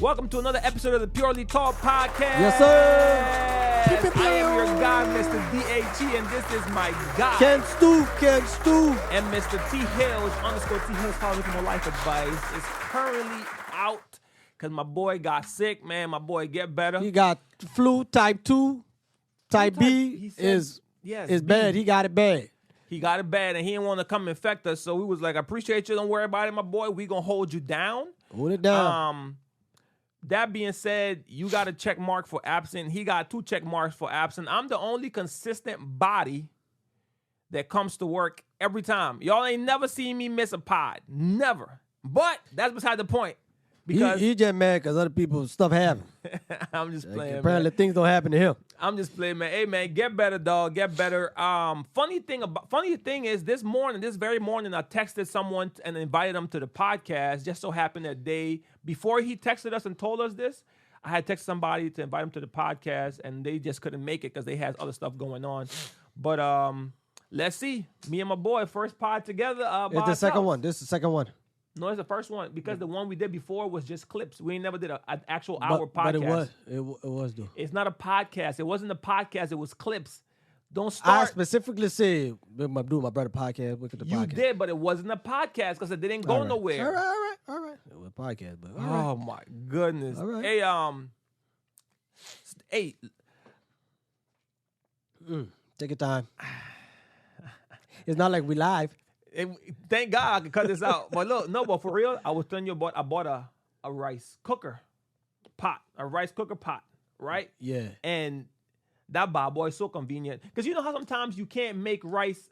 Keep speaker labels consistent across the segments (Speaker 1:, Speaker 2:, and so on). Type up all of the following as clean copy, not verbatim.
Speaker 1: Welcome to another episode of the Purely Talk Podcast.
Speaker 2: Yes, sir.
Speaker 1: I am your guy, Mr. DHE, and this is my guy.
Speaker 2: Ken Stu.
Speaker 1: And Mr. T Hills, _ T Hills, calling for more life advice, is currently out because my boy got sick, man. My boy get better.
Speaker 2: He got flu type 2. Type B is bad. He got it bad.
Speaker 1: He got it bad, and he didn't want to come infect us. So we was like, I appreciate you. Don't worry about it, my boy. We going to hold you down.
Speaker 2: Hold it down.
Speaker 1: That being said, you got a check mark for absent. He got 2 check marks for absent. I'm the only consistent body that comes to work every time. Y'all ain't never seen me miss a pod. Never. But that's beside the point. Because
Speaker 2: he just mad because other people's stuff happen.
Speaker 1: I'm just playing,
Speaker 2: apparently
Speaker 1: man.
Speaker 2: things don't happen to him.
Speaker 1: I'm just playing, man. Hey, man, get better, dog. Get better. Funny thing is, this very morning, I texted someone and invited them to the podcast. Just so happened that before he texted us and told us this, I had texted somebody to invite them to the podcast, and they just couldn't make it because they had other stuff going on. But let's see. Me and my boy, first pod together.
Speaker 2: It's the second one. This is the second one.
Speaker 1: No, it's the first one because the one we did before was just clips. We never did an actual hour podcast.
Speaker 2: But it was though.
Speaker 1: It's not a podcast. It wasn't a podcast. It was clips. Don't start.
Speaker 2: I specifically said, do my brother podcast. Look at the podcast.
Speaker 1: You did, but it wasn't a podcast because it didn't go nowhere.
Speaker 2: All right. It was a podcast, but
Speaker 1: Oh my goodness.
Speaker 2: All right.
Speaker 1: Hey,
Speaker 2: take your time. It's not like we live.
Speaker 1: Thank God I could cut this out. But look, no, but for real, I was telling you I bought a rice cooker pot, right?
Speaker 2: Yeah.
Speaker 1: And that bad boy is so convenient. Because you know how sometimes you can't make rice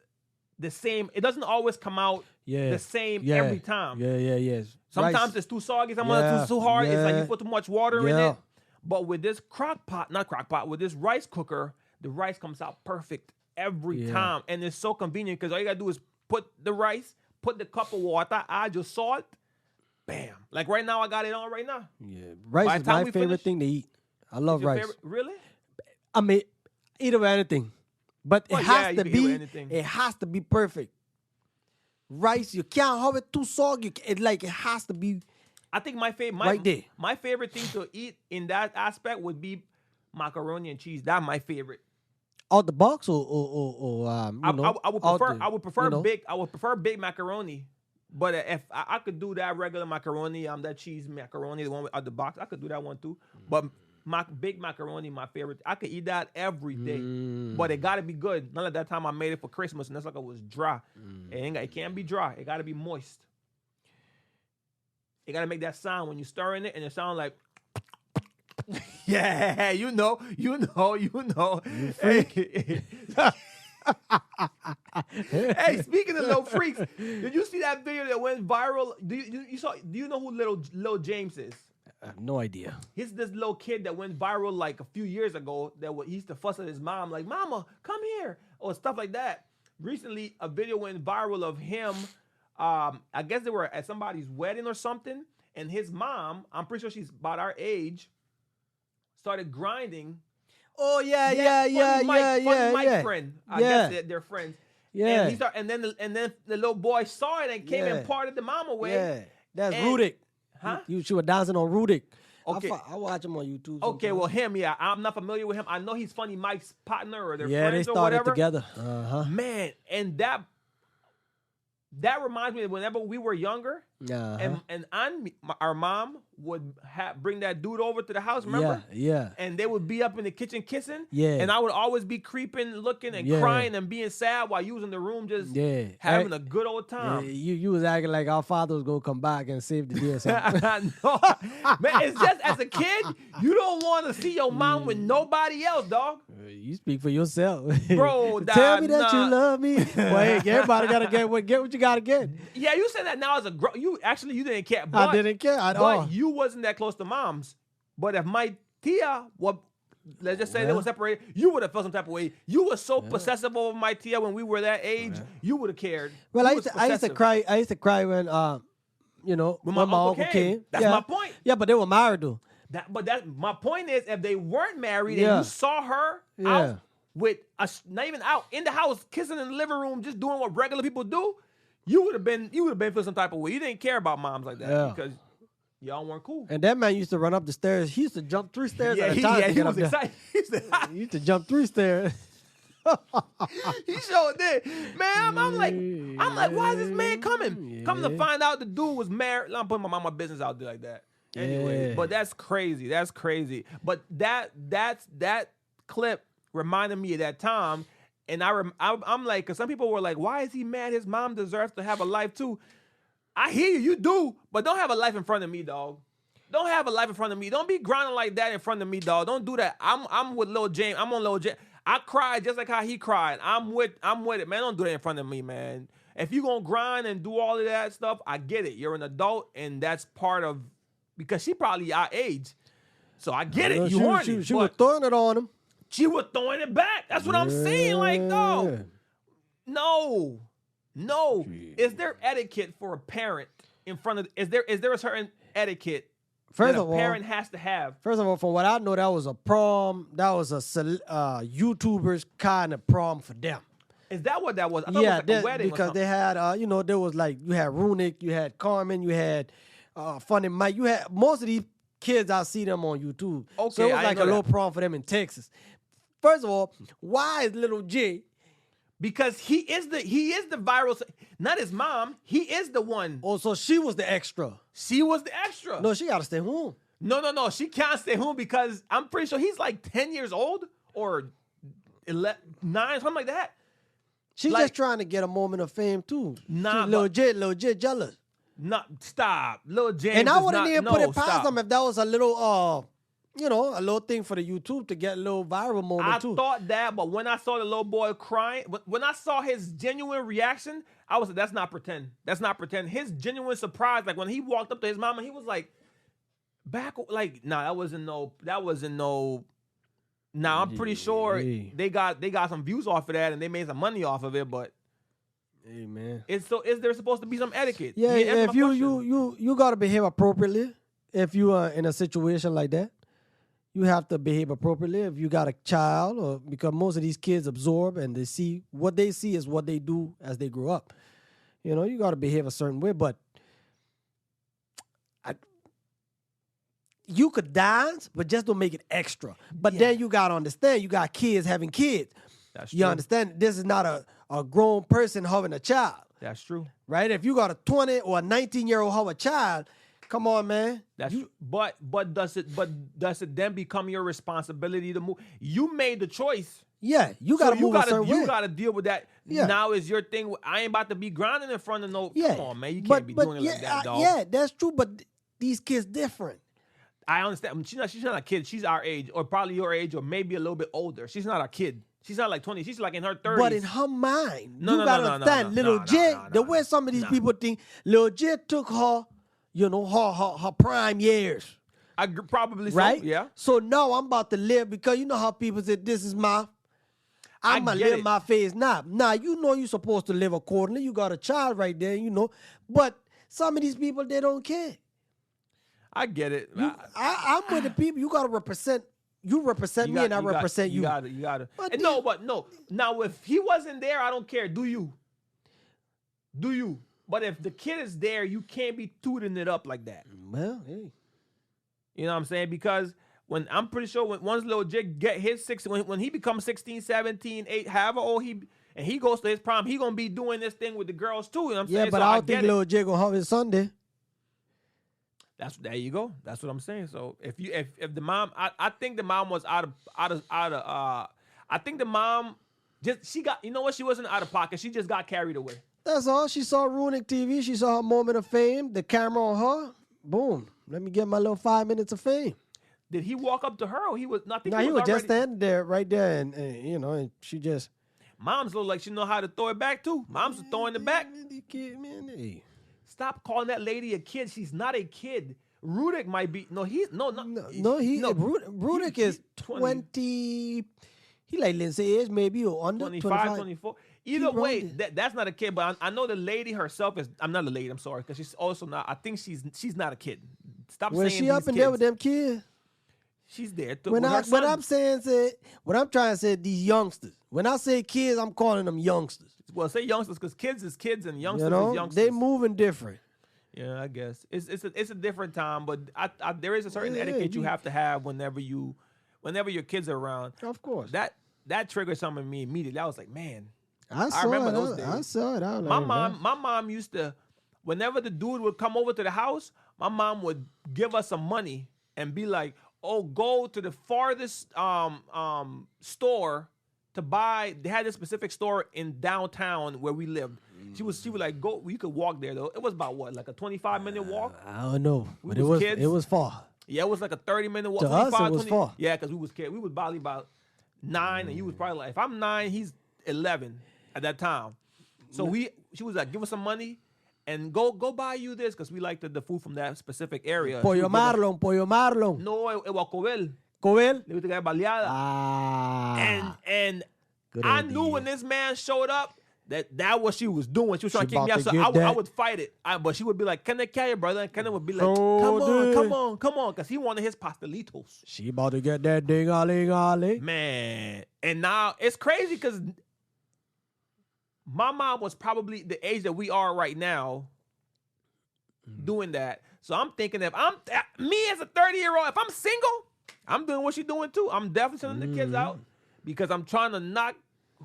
Speaker 1: the same. It doesn't always come out the same every time.
Speaker 2: Yeah.
Speaker 1: Sometimes it's too soggy. Sometimes it's too hard. It's like you put too much water in it. But with this with this rice cooker, the rice comes out perfect every time. And it's so convenient because all you got to do is put the rice, put the cup of water, add your salt, bam. Like right now, I got it on right now.
Speaker 2: Yeah, rice is my favorite thing to eat. I love rice.
Speaker 1: Really?
Speaker 2: I mean, eat over anything, but it has to be perfect. Rice, you can't have it too soggy. It has to be.
Speaker 1: I think my favorite thing to eat in that aspect would be macaroni and cheese. That's my favorite.
Speaker 2: Out the box or
Speaker 1: I would prefer big macaroni. But if I could do that regular macaroni, that cheese macaroni, the one out the box, I could do that one too. But big macaroni, my favorite. I could eat that every day. But it gotta be good. None of that time I made it for Christmas and that's like it was dry. It can't be dry. It gotta be moist. It gotta make that sound when you stir in it, and it sounds like. Yeah, you know. Hey, hey, speaking of little freaks, did you see that video that went viral? Do you know who Lil James is?
Speaker 2: I have no idea.
Speaker 1: He's this little kid that went viral like a few years ago he used to fuss at his mom like, "Mama, come here," or stuff like that. Recently, a video went viral of him. I guess they were at somebody's wedding or something, and his mom, I'm pretty sure she's about our age, started grinding.
Speaker 2: Oh yeah.
Speaker 1: Mike friend. I guess they're friends.
Speaker 2: Yeah.
Speaker 1: And then the little boy saw it and came and parted the mama way.
Speaker 2: Yeah, that's Rudick.
Speaker 1: Huh?
Speaker 2: She was dancing on Rudick.
Speaker 1: Okay.
Speaker 2: I watch him on YouTube.
Speaker 1: Okay, well him, I'm not familiar with him. I know he's Funny Mike's partner or their
Speaker 2: friends
Speaker 1: or whatever.
Speaker 2: Yeah, they started together.
Speaker 1: Man, and that reminds me of whenever we were younger, and our mom would bring that dude over to the house, remember?
Speaker 2: Yeah.
Speaker 1: And they would be up in the kitchen kissing.
Speaker 2: Yeah.
Speaker 1: And I would always be creeping, looking, and crying and being sad while you was in the room just having a good old time.
Speaker 2: Yeah, you was acting like our father was going to come back and save the day or something.
Speaker 1: No, man, it's just as a kid, you don't want to see your mom with nobody else, dog.
Speaker 2: You speak for yourself.
Speaker 1: Bro,
Speaker 2: tell me that you love me. Well, hey, everybody got to get what you got to get.
Speaker 1: Yeah, you said that now as a you didn't care. But,
Speaker 2: I didn't care at all.
Speaker 1: But you wasn't that close to moms. But if my tia, let's just say they were separated, you would have felt some type of way. You were so possessive over my tia when we were that age, you would have cared.
Speaker 2: Well, I used to cry. I used to cry when when my uncle came.
Speaker 1: That's my point.
Speaker 2: Yeah, but they were married though.
Speaker 1: My point is, if they weren't married and you saw her out with us, not even out in the house, kissing in the living room, just doing what regular people do, you would have been feeling some type of way. You didn't care about moms like that because Y'all weren't cool.
Speaker 2: And that man used to run up the stairs. He used to jump 3 stairs at a time.
Speaker 1: He was excited.
Speaker 2: He used to jump 3 stairs.
Speaker 1: He sure did. Man, I'm like, why is this man coming? Yeah. Come to find out the dude was married. I'm putting my business out there like that. Anyway, but that's crazy. That's crazy. But that clip reminded me of that time. And I'm like, because some people were like, why is he mad? His mom deserves to have a life too. I hear you do, but don't have a life in front of me, dog. Don't have a life in front of me. Don't be grinding like that in front of me, dog. Don't do that. I'm with Lil James. I'm on Lil James. I cried just like how he cried. I'm with it, man. Don't do that in front of me, man. If you gonna grind and do all of that stuff, I get it. You're an adult, and that's part of, because she probably our age. So I get it. You horny.
Speaker 2: She was throwing it on him.
Speaker 1: She was throwing it back. That's what I'm saying. Like, no. Is there etiquette for a parent in front of? Is there a certain etiquette that a parent has to have?
Speaker 2: First of all, from what I know, that was a prom. That was a YouTubers kind of prom for them.
Speaker 1: Is that what that was? I thought it was like a wedding
Speaker 2: because they had, there was like, you had Runic, you had Carmen, you had Funny Mike, you had most of these kids. I see them on YouTube. Okay, so it was like a little prom for them in Texas. First of all, why is Little J?
Speaker 1: Because he is the viral, not his mom. He is the one.
Speaker 2: Oh, so she was the extra.
Speaker 1: She was the extra.
Speaker 2: No, she got to stay home.
Speaker 1: No. She can't stay home because I'm pretty sure he's like 10 years old or 9, something like that.
Speaker 2: She's just trying to get a moment of fame too. Nah, Lil J jealous.
Speaker 1: No, stop. Lil James.
Speaker 2: And I wouldn't even put it past him if that was a little a little thing for the YouTube to get a little viral moment too.
Speaker 1: I thought that, but when I saw the little boy crying, when I saw his genuine reaction, I was like, that's not pretend. That's not pretend. His genuine surprise, like when he walked up to his mom and he was like, that wasn't no. Now I'm pretty sure they got some views off of that and they made some money off of it, but
Speaker 2: hey man.
Speaker 1: Is there supposed to be some etiquette?
Speaker 2: Yeah, if you gotta behave appropriately if you are in a situation like that. You have to behave appropriately if you got a child, or because most of these kids absorb and they see what they see is what they do as they grow up. You got to behave a certain way, but you could dance, but just don't make it extra. But then you got to understand, you got kids having kids.
Speaker 1: That's true.
Speaker 2: You understand? This is not a grown person having a child.
Speaker 1: That's true.
Speaker 2: Right? If you got a 20 or a 19-year-old have a child, come on, man.
Speaker 1: But does it then become your responsibility to move? You made the choice.
Speaker 2: Yeah, you got to move a certain way.
Speaker 1: You got to deal with that. Yeah. Now is your thing. I ain't about to be grinding in front of no. Yeah. Come on, man. You can't be doing it like that, dog.
Speaker 2: Yeah, that's true. But these kids different.
Speaker 1: I understand. She's not a kid. She's our age, or probably your age, or maybe a little bit older. She's not a kid. She's not like 20. She's like in her 30s.
Speaker 2: But in her mind, you got to understand, Lil J, the way some of these people think, Lil J took her. Her prime years.
Speaker 1: I probably
Speaker 2: right?
Speaker 1: So, yeah.
Speaker 2: So now I'm about to live because you know how people say this is I'm going to live my phase now. Now, you're supposed to live accordingly. You got a child right there, But some of these people, they don't care.
Speaker 1: I get it.
Speaker 2: I'm with the people. You got to represent. You represent me and I represent you.
Speaker 1: You got to. No. Now, if he wasn't there, I don't care. Do you? But if the kid is there, you can't be tooting it up like that.
Speaker 2: Well, hey.
Speaker 1: You know what I'm saying? Because I'm pretty sure once Lil Jig get his 16, when he becomes 16, 17, 8, however old he goes to his prom, he going to be doing this thing with the girls too. You know what I'm saying?
Speaker 2: Yeah, but I don't think Lil Jig going to have his Sunday.
Speaker 1: There you go. That's what I'm saying. So if the mom, I think the mom was out of I think the mom she got, she wasn't out of pocket. She just got carried away.
Speaker 2: That's all. She saw Runic TV. She saw her moment of fame. The camera on her. Boom. Let me get my little 5 minutes of fame.
Speaker 1: Did he walk up to her, or he was nothing?
Speaker 2: No, he was just standing there, right there, and she just.
Speaker 1: Mom's look like she know how to throw it back too. Mom's throwing it back. Stop calling that lady a kid. She's not a kid. Runic might be. No, he's no.
Speaker 2: Runic is 20. He like Lindsay age, maybe, or under
Speaker 1: 25, 24. Either way, that's not a kid, but I know the lady herself is. I'm not a lady. I'm sorry, because she's also not. I think she's not a kid. Stop saying
Speaker 2: she up in there with them kids.
Speaker 1: She's there.
Speaker 2: When I'm trying to say these youngsters. When I say kids, I'm calling them youngsters.
Speaker 1: Well, say youngsters because kids is kids and youngsters is youngsters.
Speaker 2: They moving different.
Speaker 1: Yeah, I guess it's a different time, but there is a certain
Speaker 2: Yeah,
Speaker 1: etiquette you
Speaker 2: you-
Speaker 1: have to have whenever your kids are around.
Speaker 2: Of course.
Speaker 1: That triggered something in me immediately. I was like, man,
Speaker 2: I saw
Speaker 1: remember
Speaker 2: it.
Speaker 1: those
Speaker 2: I
Speaker 1: days.
Speaker 2: saw it. I was
Speaker 1: my
Speaker 2: like,
Speaker 1: mom used to, whenever the dude would come over to the house, my mom would give us some money and be like, oh, go to the farthest store to buy. They had this specific store in downtown where we lived. She would like, go. You could walk there though. It was about what, like a 25-minute walk.
Speaker 2: I don't know,
Speaker 1: We
Speaker 2: but
Speaker 1: was kids.
Speaker 2: it was far.
Speaker 1: Yeah, it was like a 30-minute walk.
Speaker 2: To us, it
Speaker 1: 25,
Speaker 2: was
Speaker 1: 20
Speaker 2: far.
Speaker 1: Yeah, because we was kids. We was probably about 9, and you was probably like, if I'm 9, he's 11 at that time. So she was like, give us some money and go buy you this, because we liked the food from that specific area. She
Speaker 2: Pollo
Speaker 1: would give us-
Speaker 2: Marlon, Pollo Marlon.
Speaker 1: No, it was Cobel.
Speaker 2: Cobel.
Speaker 1: Le gusta que baleada.
Speaker 2: Ah.
Speaker 1: And
Speaker 2: Good
Speaker 1: I
Speaker 2: idea.
Speaker 1: knew when this man showed up that what she was doing. She was trying to
Speaker 2: She
Speaker 1: kick me
Speaker 2: about
Speaker 1: out.
Speaker 2: to
Speaker 1: So
Speaker 2: get
Speaker 1: I
Speaker 2: that.
Speaker 1: would fight it. But she would be like, can I carry, brother? And Kenneth would be like,
Speaker 2: Oh,
Speaker 1: come on. Because he wanted his pastelitos.
Speaker 2: She about to get that ding-a-ling-a-ling.
Speaker 1: Man. And now it's crazy because my mom was probably the age that we are right now doing that. So I'm thinking, if I'm me as a 30-year-old, if I'm single, I'm doing what she's doing too. I'm definitely sending the kids out because I'm trying to knock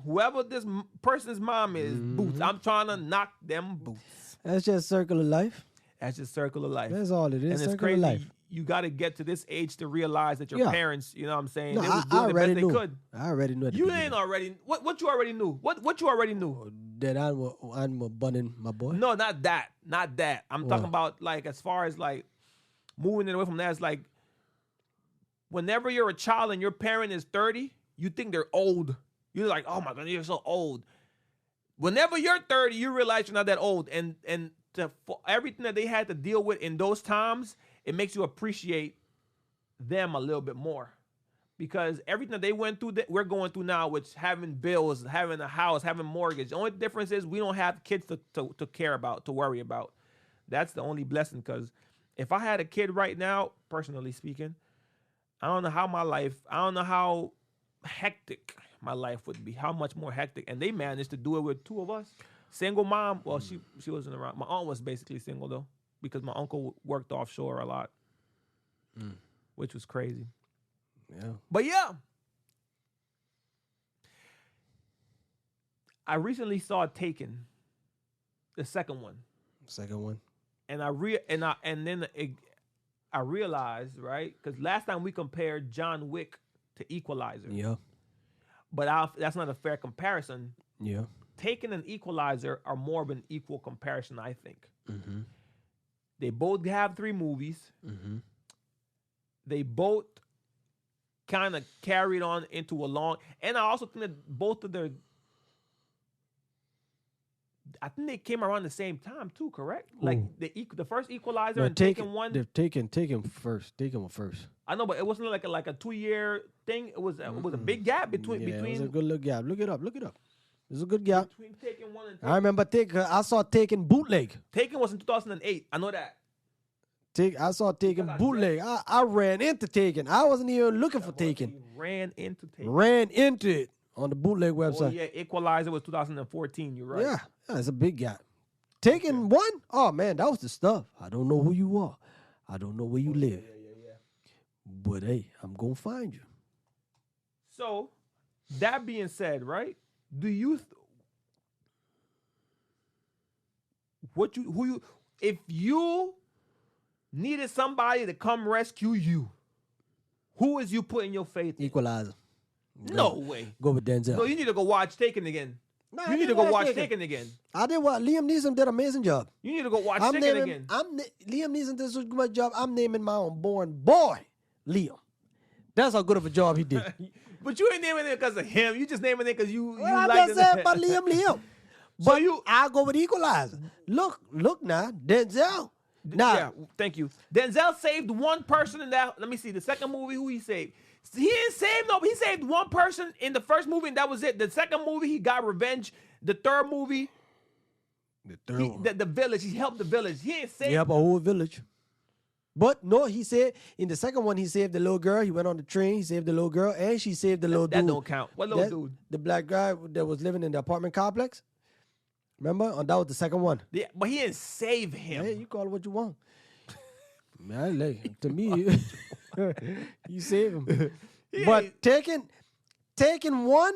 Speaker 1: whoever this person's mom is boots. I'm trying to knock them boots.
Speaker 2: That's just circle of life.
Speaker 1: That's just circle of life.
Speaker 2: That's all it is.
Speaker 1: And it's
Speaker 2: Circle
Speaker 1: crazy.
Speaker 2: of life.
Speaker 1: You got to get to this age to realize that your
Speaker 2: Yeah.
Speaker 1: parents, you know what I'm saying,
Speaker 2: No,
Speaker 1: they was
Speaker 2: I
Speaker 1: doing the best
Speaker 2: already
Speaker 1: they
Speaker 2: knew.
Speaker 1: could.
Speaker 2: I already knew. At the
Speaker 1: You
Speaker 2: beginning.
Speaker 1: ain't already what you already knew. What you already knew?
Speaker 2: That I'm a bunning, my boy.
Speaker 1: No, not that. Not that. I'm talking about like as far as like moving it away from that. It's like whenever you're a child and your parent is 30, you think they're old. You're like, oh my God, you're so old. Whenever you're 30, you realize you're not that old. And for everything that they had to deal with in those times, it makes you appreciate them a little bit more. Because everything that they went through, that we're going through now, which having bills, having a house, having mortgage. The only difference is we don't have kids to care about, to worry about. That's the only blessing. Because if I had a kid right now, personally speaking, I don't know how hectic my life would be, how much more hectic. And they managed to do it with two of us. Single mom. Well, she wasn't around. My aunt was basically single though, because my uncle worked offshore a lot, which was crazy.
Speaker 2: Yeah.
Speaker 1: But yeah, I recently saw Taken, the second one,
Speaker 2: Second one.
Speaker 1: and I realized, right, because last time we compared John Wick to Equalizer,
Speaker 2: Yeah.
Speaker 1: but that's not a fair comparison.
Speaker 2: Yeah.
Speaker 1: Taken and Equalizer are more of an equal comparison, I think.
Speaker 2: Mm-hmm.
Speaker 1: They both have 3 movies.
Speaker 2: Mm-hmm.
Speaker 1: They both kind of carried on into a long, and I also think that both of I think they came around the same time too, correct? Like the first Equalizer
Speaker 2: No,
Speaker 1: and Taken one.
Speaker 2: They've taken first. Taken one first.
Speaker 1: I know, but it wasn't like a 2-year thing. It was a big gap between
Speaker 2: Yeah, it was a
Speaker 1: between
Speaker 2: good look gap. Look it up. It was a good gap.
Speaker 1: between Taken one and
Speaker 2: I
Speaker 1: Taken.
Speaker 2: remember I saw Taken bootleg.
Speaker 1: Taken was in 2008. I know that.
Speaker 2: I saw Taken
Speaker 1: That's
Speaker 2: bootleg. I ran into Taken. I wasn't even looking for Taken.
Speaker 1: He ran into Taken.
Speaker 2: Ran into it on the bootleg
Speaker 1: Oh
Speaker 2: website.
Speaker 1: yeah, Equalizer was 2014. You're right.
Speaker 2: Yeah, it's a big gap. Taken one? Oh man, that was the stuff. I don't know who you are. I don't know where you live.
Speaker 1: Yeah.
Speaker 2: But hey, I'm gonna find you.
Speaker 1: So, that being said, right? Do you if you needed somebody to come rescue you, who is you putting your faith in?
Speaker 2: Equalizer.
Speaker 1: No way.
Speaker 2: Go with Denzel.
Speaker 1: No, you need to go watch Taken again.
Speaker 2: Nah,
Speaker 1: You
Speaker 2: I
Speaker 1: need to
Speaker 2: didn't
Speaker 1: go
Speaker 2: watch
Speaker 1: watch
Speaker 2: Taken.
Speaker 1: Taken again.
Speaker 2: I did what Liam Neeson did an amazing job.
Speaker 1: You need to go watch
Speaker 2: I'm
Speaker 1: Taken
Speaker 2: naming.
Speaker 1: again.
Speaker 2: Liam Neeson did such a good job. I'm naming my unborn boy Liam. That's how good of a job he did.
Speaker 1: But you ain't naming it because of him. You just naming it because you
Speaker 2: I'm
Speaker 1: like
Speaker 2: just saying about Liam.
Speaker 1: So you
Speaker 2: I go with Equalizer. Look now, Denzel. Nah,
Speaker 1: Yeah, thank you. Denzel saved one person in that. Let me see. The second movie, who he saved? He didn't save nobody. He saved one person in the first movie, and that was it. The second movie, he got revenge. The third movie,
Speaker 2: the third one.
Speaker 1: the village, he helped the village. He didn't save.
Speaker 2: Yep, a whole village. But no, he said in the second one he saved the little girl. He went on the train, he saved the little girl, and she saved the little
Speaker 1: That
Speaker 2: dude.
Speaker 1: don't count. What little dude?
Speaker 2: The black guy that was living in the apartment complex. Remember? That was the second one.
Speaker 1: Yeah, but he didn't save him.
Speaker 2: Hey, you call it what you want. Man, like, to me, you save him. But taking one,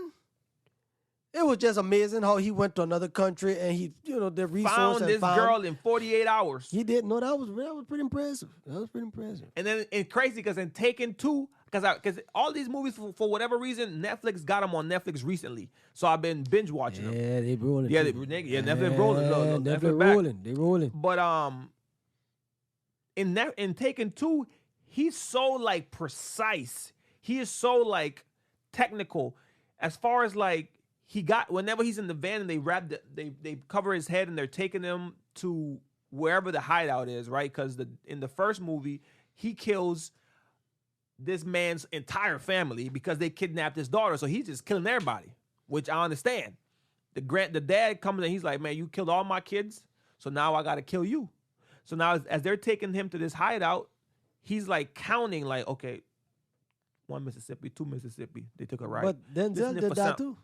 Speaker 2: it was just amazing how he went to another country and he, the resource
Speaker 1: found this girl in 48 hours.
Speaker 2: He didn't know that was pretty impressive. That was pretty impressive.
Speaker 1: And then it's crazy because in Taken 2, because all these movies for whatever reason Netflix got them on Netflix recently, so I've been binge watching them.
Speaker 2: Yeah, they rolling.
Speaker 1: Yeah, Netflix rolling. Look,
Speaker 2: Netflix rolling. They rolling.
Speaker 1: But in Taken 2, he's so like precise. He is so like technical as far as like whenever he's in the van and they cover his head and they're taking him to wherever the hideout is, right? Because in the first movie he kills this man's entire family because they kidnapped his daughter, so he's just killing everybody, which I understand. The dad comes and he's like, man, you killed all my kids, so now I gotta kill you. So now as they're taking him to this hideout, he's like counting, like, okay, 1 Mississippi, 2 Mississippi. They took a right.
Speaker 2: But Denzel did that too.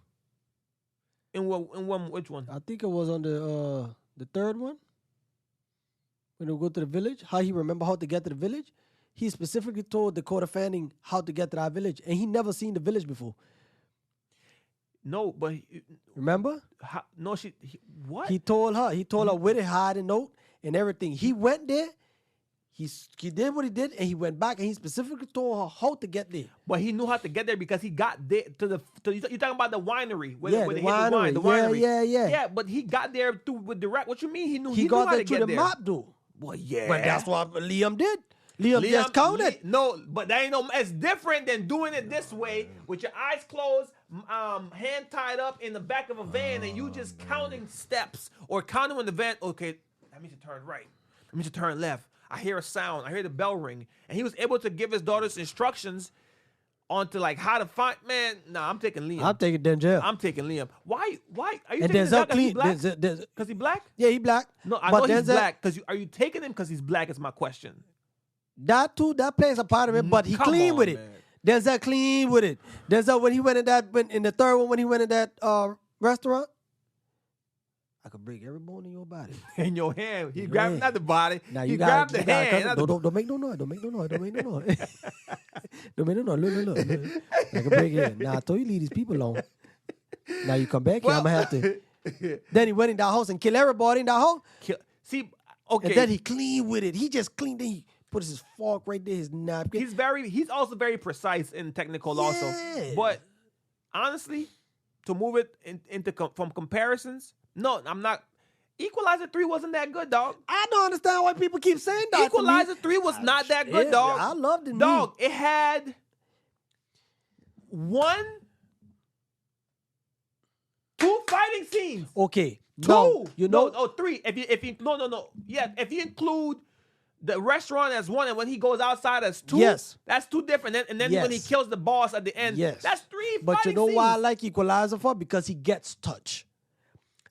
Speaker 1: Which one?
Speaker 2: I think it was on the third one. When they go to the village, how he remember how to get to the village. He specifically told Dakota Fanning how to get to that village, and he never seen the village before.
Speaker 1: No, but
Speaker 2: remember?
Speaker 1: What?
Speaker 2: He told her where to hide a note and everything. He went there. He did what he did, and he went back, and he specifically told her how to get there.
Speaker 1: But he knew how to get there because he got there you're talking about the winery. Where
Speaker 2: the winery. Yeah.
Speaker 1: Yeah, but he got there with direct. What you mean? He knew
Speaker 2: got
Speaker 1: how
Speaker 2: there
Speaker 1: to get
Speaker 2: through
Speaker 1: there.
Speaker 2: the map, though.
Speaker 1: Well, yeah.
Speaker 2: But that's what Liam did. Liam just counted.
Speaker 1: No, but that ain't no. It's different than doing it this way with your eyes closed, hand tied up in the back of a van, and you just counting steps or counting when the van. Okay, that means to turn right. That means to turn left. I hear a sound. I hear the bell ring, and he was able to give his daughters instructions onto like how to find. Man, nah, I'm taking Liam.
Speaker 2: I'm taking Denzel.
Speaker 1: I'm taking Liam. Why are you
Speaker 2: and
Speaker 1: taking
Speaker 2: Denzel
Speaker 1: clean?
Speaker 2: Because
Speaker 1: he black?
Speaker 2: Yeah, he black.
Speaker 1: No, I know he's black. Are you taking him because he's black? Is my question.
Speaker 2: That too, that plays a part of it, but he clean with it.
Speaker 1: Man.
Speaker 2: Denzel clean with it. Denzel, when he went in the third one, when he went in that restaurant, I could break every bone in your body.
Speaker 1: In your hand. He grabbed not the body.
Speaker 2: Now
Speaker 1: he grabbed the hand.
Speaker 2: Don't make no noise. Don't make no noise. Don't make no noise. Don't make no noise. Look. I can break it. Now I told you leave these people alone. Now you come back here, I'm going to have to. Then he went in that house and killed everybody in that house.
Speaker 1: See, okay.
Speaker 2: And then he clean with it. He just cleaned it. He put his fork right there, his napkin.
Speaker 1: He's also very precise and technical also. But honestly, to move it from comparisons, no, I'm not. Equalizer 3 wasn't that good, dog.
Speaker 2: I don't understand why people keep saying that.
Speaker 1: Equalizer 3 was not that good, dog.
Speaker 2: I loved it.
Speaker 1: Dog, it had 2 fighting scenes.
Speaker 2: Okay.
Speaker 1: 2.
Speaker 2: No,
Speaker 1: No, 3. If you no. Yeah, if you include the restaurant as 1 and when he goes outside as 2,
Speaker 2: yes,
Speaker 1: that's 2 different. And then when he kills the boss at the end, that's 3
Speaker 2: But
Speaker 1: fighting
Speaker 2: you know
Speaker 1: scenes.
Speaker 2: why I like Equalizer for? Because he gets touched.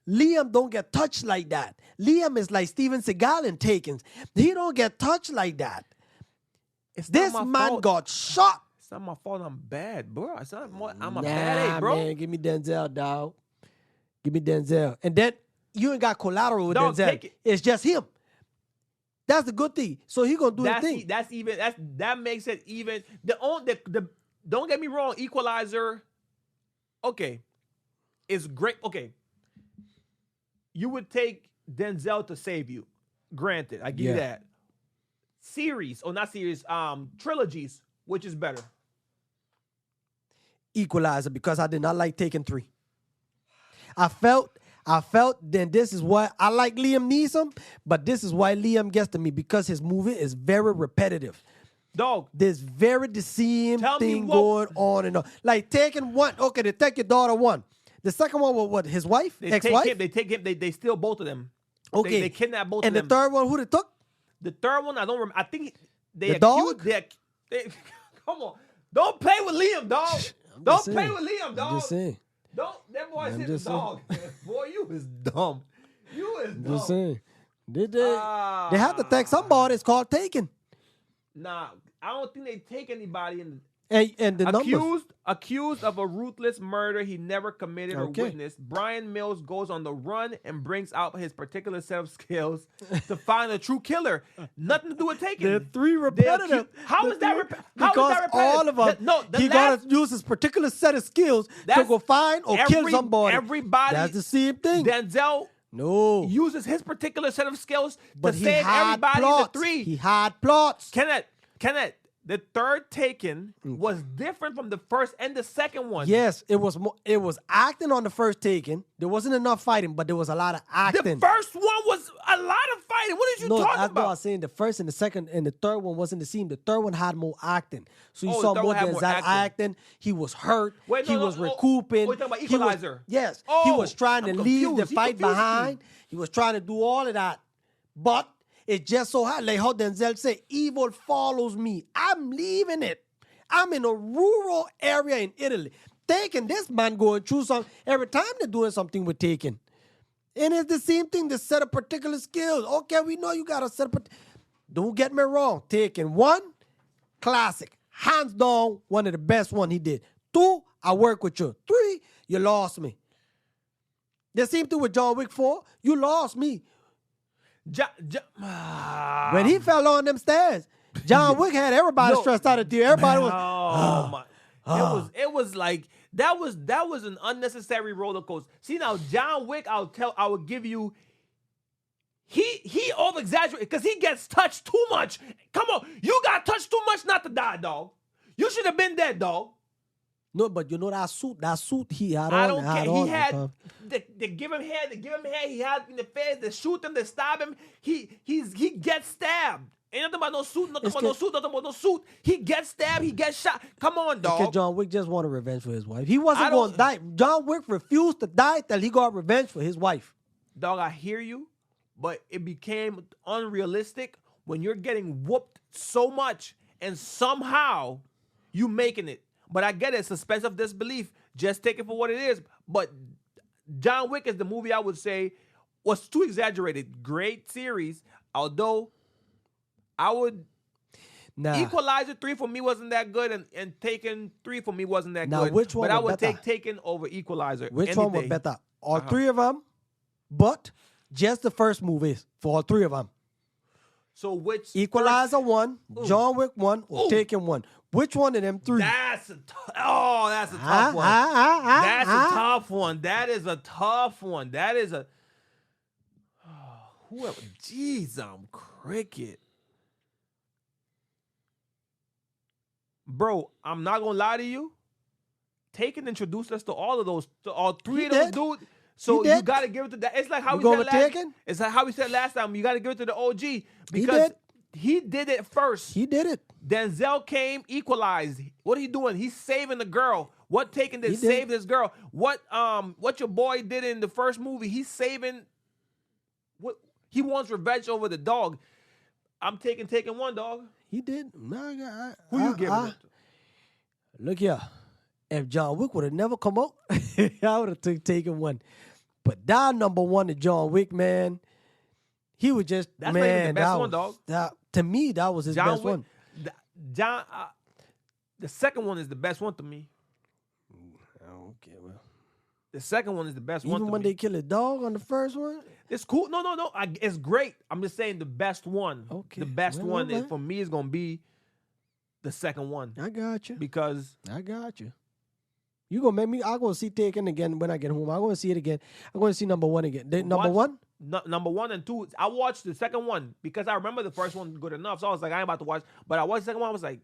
Speaker 2: Liam don't get touched like that. Liam is like Steven Seagal in Taken. He don't get touched like that. This man got shot.
Speaker 1: It's not my fault I'm bad, bro. It's not I'm a bad, bro.
Speaker 2: Man, give me Denzel, dog. Give me Denzel. And then you ain't got collateral with Denzel. It's just him. That's the good thing. So he gonna do his thing.
Speaker 1: That makes it even. The don't get me wrong, Equalizer, okay, is great. Okay, you would take Denzel to save you. Granted, I give you that. Trilogies, which is better?
Speaker 2: Equalizer, because I did not like Taken 3. I felt then this is why I like Liam Neeson, but this is why Liam gets to me, because his movie is very repetitive.
Speaker 1: Dog,
Speaker 2: there's very the same thing going on and on. Like Taken 1, okay, they take your daughter 1. The second one was what? His wife? Ex-wife?
Speaker 1: They take him. They steal both of them.
Speaker 2: Okay.
Speaker 1: They kidnap both of them.
Speaker 2: And the third one, who they took?
Speaker 1: The third one, I don't remember. I think
Speaker 2: the dog?
Speaker 1: Come on. Don't play with Liam, dog. Don't play with Liam, dog.
Speaker 2: I'm just saying.
Speaker 1: That boy said the dog. Boy, you is dumb. You is dumb.
Speaker 2: Just saying. They have to take somebody. It's called Taken.
Speaker 1: Nah, I don't think they take anybody
Speaker 2: And the numbers.
Speaker 1: Accused of a ruthless murder he never committed or
Speaker 2: Okay.
Speaker 1: witnessed, Brian Mills goes on the run and brings out his particular set of skills to find a true killer. Nothing to do with taking.
Speaker 2: The three repetitive.
Speaker 1: How is that
Speaker 2: Because
Speaker 1: repetitive?
Speaker 2: all of them, he got to use his particular set of skills to go find or kill somebody.
Speaker 1: Everybody.
Speaker 2: That's the same thing.
Speaker 1: Denzel
Speaker 2: No.
Speaker 1: uses his particular set of skills
Speaker 2: But
Speaker 1: to
Speaker 2: he
Speaker 1: save
Speaker 2: had
Speaker 1: everybody
Speaker 2: plots.
Speaker 1: in the three.
Speaker 2: He had plots.
Speaker 1: Kenneth, the third Taken was different from the first and the second one.
Speaker 2: Yes, it was acting on the first Taken. There wasn't enough fighting, but there was a lot of acting.
Speaker 1: The first one was a lot of fighting. What are you talking
Speaker 2: No, I
Speaker 1: about?
Speaker 2: was saying the first and the second and the third one wasn't the same. The third one had more acting. So you
Speaker 1: Oh,
Speaker 2: saw
Speaker 1: the third
Speaker 2: more
Speaker 1: one had
Speaker 2: than
Speaker 1: more
Speaker 2: that
Speaker 1: acting.
Speaker 2: acting. He was hurt.
Speaker 1: Wait,
Speaker 2: he
Speaker 1: no,
Speaker 2: was
Speaker 1: no,
Speaker 2: recouping.
Speaker 1: oh, you're talking about
Speaker 2: He was-
Speaker 1: Equalizer.
Speaker 2: yes.
Speaker 1: Oh,
Speaker 2: he was trying to
Speaker 1: I'm
Speaker 2: leave the
Speaker 1: confused. He
Speaker 2: fight
Speaker 1: confused me.
Speaker 2: behind. He was trying to do all of that. But it just so happened, like how Denzel said, evil follows me. I'm leaving it. I'm in a rural area in Italy. Taking this man going through something. Every time they're doing something with Taken. And it's the same thing, to set up particular skills. Okay, we know you got to set up. Don't get me wrong. Taken 1, classic. Hands down, one of the best one he did. 2, I work with you. 3, you lost me. The same thing with John Wick 4. You lost me. When he fell on them stairs, John Wick had everybody stressed out of there. Everybody was.
Speaker 1: Oh my! It was like that was an unnecessary roller coaster. See now, John Wick, I will give you. He over exaggerated because he gets touched too much. Come on, you got touched too much not to die, dog. You should have been dead, dog.
Speaker 2: No, but you know that suit he had on.
Speaker 1: I don't care.
Speaker 2: On,
Speaker 1: he had they give him head, He had in the face, they shoot him, they stab him. He gets stabbed. Ain't nothing about no suit, nothing about no suit. He gets stabbed, he gets shot. Come on, dog.
Speaker 2: Because John Wick just wanted revenge for his wife. He wasn't going to die. John Wick refused to die till he got revenge for his wife.
Speaker 1: Dog, I hear you, but it became unrealistic when you're getting whooped so much and somehow you making it. But I get it, suspense of disbelief. Just take it for what it is. But John Wick is the movie I would say was too exaggerated. Great series, although I would Equalizer 3 for me wasn't that good, and Taken 3 for me wasn't that good.
Speaker 2: Which one?
Speaker 1: But I would
Speaker 2: better?
Speaker 1: take Taken over Equalizer.
Speaker 2: Which one was better? All three of them, but just the first movie for all three of them.
Speaker 1: So which
Speaker 2: Equalizer 1, John Wick 1, or Taken 1? Which one of them three?
Speaker 1: That's a tough one. That's a tough one. That is a tough one. That is a whoever. Jeez, I'm cricket. Bro, I'm not gonna lie to you. Taken introduced us to all of those, to all three of those dudes. So you gotta give it to that. It's like how we said last. It's like how we said last time. You gotta give it to the OG because he did it first.
Speaker 2: He did it.
Speaker 1: Denzel came, equalized. What are you doing? He's saving the girl. What Taken did save this girl? What your boy did in the first movie? He's saving. What he wants revenge over the dog. I'm taking Taken 1, dog.
Speaker 2: He did.
Speaker 1: Who you giving it to?
Speaker 2: Look here. If John Wick would have never come out, I would have taken 1. But that number 1 to John Wick, man, he was just
Speaker 1: that's the best one, dog.
Speaker 2: To me, that was his best one.
Speaker 1: The second one is the best one to me.
Speaker 2: Okay, well.
Speaker 1: The second one is the best one.
Speaker 2: Even when they kill a dog on the first one?
Speaker 1: It's cool. No. It's great. I'm just saying the best one.
Speaker 2: Okay.
Speaker 1: The best one for me is going to be the second one.
Speaker 2: I got you.
Speaker 1: Because.
Speaker 2: I got you. You going to make me. I'm going to see Taken again when I get home. I'm going to see it again. I'm going to see number 1 again. Number 1?
Speaker 1: Number 1 and 2. I watched the second one because I remember the first one good enough. So I was like, I ain't about to watch. But I watched the second one. I was like,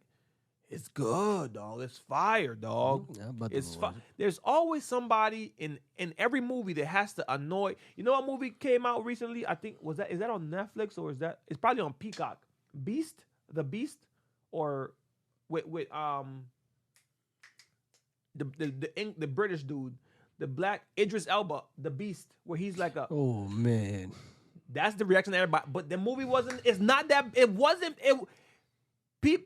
Speaker 1: it's good, dog. It's fire, dog. It's fire. There's always somebody in every movie that has to annoy. You know what movie came out recently? I think is that on Netflix or is that it's probably on Peacock? The Beast, or with the British dude, the black Idris Elba, The Beast, where he's like a.
Speaker 2: Oh man,
Speaker 1: that's the reaction to everybody. But the movie wasn't. It's not that. It wasn't.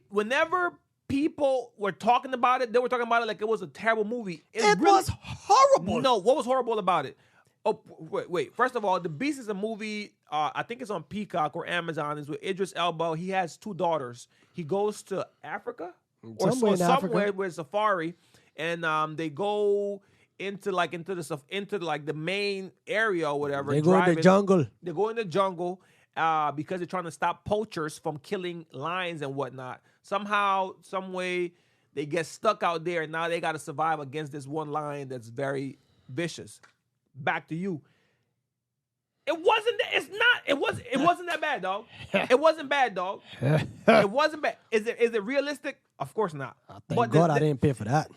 Speaker 1: Whenever people were talking about it, they were talking about it like it was a terrible movie.
Speaker 2: It really was horrible.
Speaker 1: No, what was horrible about it? Oh, wait. First of all, The Beast is a movie, I think it's on Peacock or Amazon. It's with Idris Elba. He has 2 daughters. He goes to Africa
Speaker 2: Somewhere in Africa.
Speaker 1: somewhere where it's safari, and they go into the main area or whatever.
Speaker 2: They go in the
Speaker 1: driving.
Speaker 2: jungle.
Speaker 1: They go in the jungle because they're trying to stop poachers from killing lions and whatnot. Somehow, some way, they get stuck out there, and now they got to survive against this one lion that's very vicious. Back to you. It wasn't. It's not. It wasn't that bad, dog. It wasn't bad, dog. It wasn't bad. Is it realistic? Of course not.
Speaker 2: Thank God I didn't pay for that.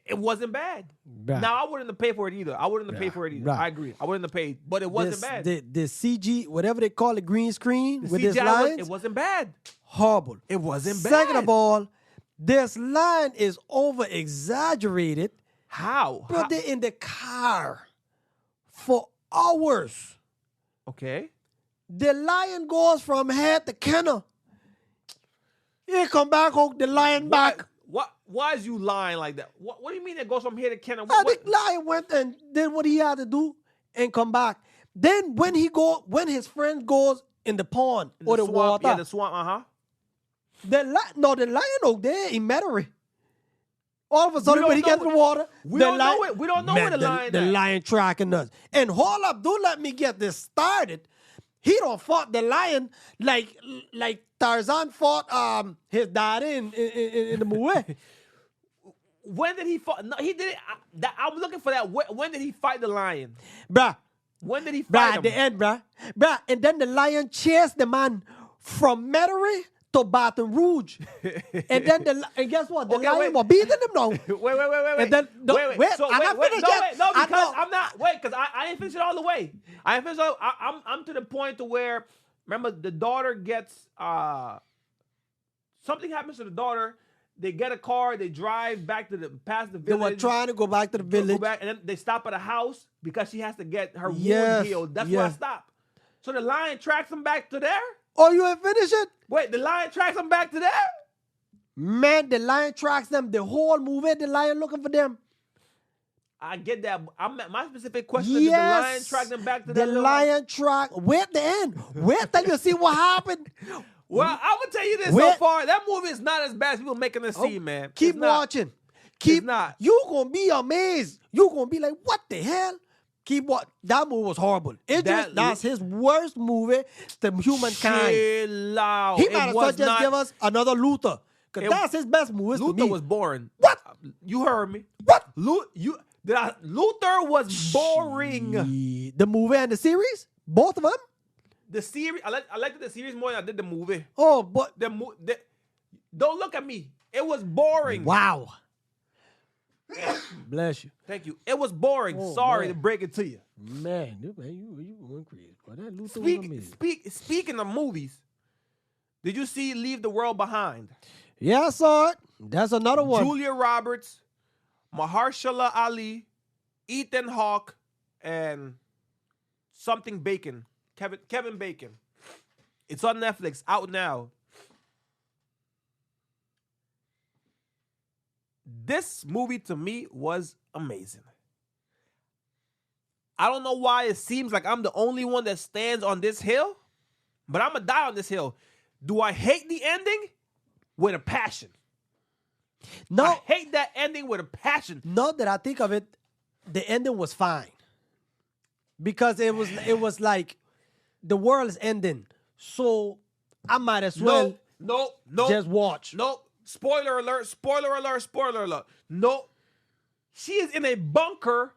Speaker 1: It wasn't bad.
Speaker 2: Right.
Speaker 1: Now I wouldn't have paid for it either.
Speaker 2: Right.
Speaker 1: I agree. I wouldn't have paid, but it wasn't bad.
Speaker 2: The CG, whatever they call it, green screen
Speaker 1: The
Speaker 2: with this
Speaker 1: CGI
Speaker 2: lions,
Speaker 1: it wasn't bad.
Speaker 2: horrible.
Speaker 1: It wasn't bad.
Speaker 2: Second of all, this line is over exaggerated.
Speaker 1: How?
Speaker 2: Bro, they're in the car for hours.
Speaker 1: Okay.
Speaker 2: The lion goes from head to kennel. He come back, hook the lion back.
Speaker 1: Why is you lying like that? What do you mean it goes from here to Canada?
Speaker 2: The lion went and did what he had to do and come back. Then when his friend goes in the pond or the
Speaker 1: swamp,
Speaker 2: water,
Speaker 1: yeah, the swamp,
Speaker 2: the lion out there in Metairie. All of a sudden, when he gets in the water,
Speaker 1: we don't know it. We don't know where the lion
Speaker 2: the
Speaker 1: at.
Speaker 2: lion tracking us. And hold up, don't let me get this started. He don't fought the lion like Tarzan fought his daddy in the movie.
Speaker 1: When did he fight? No, he did it. I'm looking for that. When did he fight the lion?
Speaker 2: Bruh.
Speaker 1: When did he
Speaker 2: Bruh,
Speaker 1: fight
Speaker 2: at the
Speaker 1: him?
Speaker 2: end, bruh. And then the lion chased the man from Metairie to Baton Rouge. And then and guess what? The lion was beating him now.
Speaker 1: Wait.
Speaker 2: And then,
Speaker 1: wait. So
Speaker 2: I'm not finished yet.
Speaker 1: No, because
Speaker 2: I know.
Speaker 1: I'm not. Wait, because I didn't finish it all the way. I didn't finish it. I'm to the point to where, remember, the daughter gets something happens to the daughter. They get a car. They drive back past the
Speaker 2: They
Speaker 1: village.
Speaker 2: were trying to go back to the
Speaker 1: Go
Speaker 2: village.
Speaker 1: back, and then they stop at a house because she has to get her
Speaker 2: Yes,
Speaker 1: wound healed. That's where I
Speaker 2: yes.
Speaker 1: stopped. So the lion tracks him back to there.
Speaker 2: Oh, you ain't finished it?
Speaker 1: Wait, the lion tracks him back to there.
Speaker 2: Man, the lion tracks them. The whole movie, the lion looking for them.
Speaker 1: I get that. My specific question is: did the lion track them back to
Speaker 2: the
Speaker 1: that little
Speaker 2: lion track. Wait the end. Wait till you see what happened.
Speaker 1: Well, I'm gonna tell you this so
Speaker 2: Where-
Speaker 1: far. That movie is not as bad as people making it seem, man.
Speaker 2: Keep
Speaker 1: It's not.
Speaker 2: watching. Keep
Speaker 1: not.
Speaker 2: You gonna be amazed. You gonna be like, what the hell? Keep what? That movie was horrible. That's his worst movie to humankind.
Speaker 1: Chill out.
Speaker 2: He
Speaker 1: It
Speaker 2: might as well
Speaker 1: was
Speaker 2: just
Speaker 1: not-
Speaker 2: give us another Luther. Because that's his best movie to
Speaker 1: Luther
Speaker 2: me.
Speaker 1: was boring.
Speaker 2: What?
Speaker 1: You heard me.
Speaker 2: What?
Speaker 1: Luther was boring.
Speaker 2: The movie and the series? Both of them?
Speaker 1: The series, I liked the series more than I did the movie.
Speaker 2: Oh, but
Speaker 1: Don't look at me. It was boring.
Speaker 2: wow. Bless you.
Speaker 1: Thank you. It was boring.
Speaker 2: Oh,
Speaker 1: Sorry
Speaker 2: man.
Speaker 1: to break it to you.
Speaker 2: Man, you going crazy. But that Luther was amazing.
Speaker 1: Speaking of movies, did you see Leave the World Behind?
Speaker 2: Yeah, I saw it. That's another one.
Speaker 1: Julia Roberts, Mahershala Ali, Ethan Hawke, and something Bacon. Kevin Bacon. It's on Netflix, out now. This movie to me was amazing. I don't know why it seems like I'm the only one that stands on this hill, but I'm going to die on this hill. Do I hate the ending? With a passion.
Speaker 2: No,
Speaker 1: I hate that ending with a passion.
Speaker 2: now that I think of it, the ending was fine. Because it was like the world is ending. So I might as well
Speaker 1: No.
Speaker 2: just watch.
Speaker 1: No. Spoiler alert. No. She is in a bunker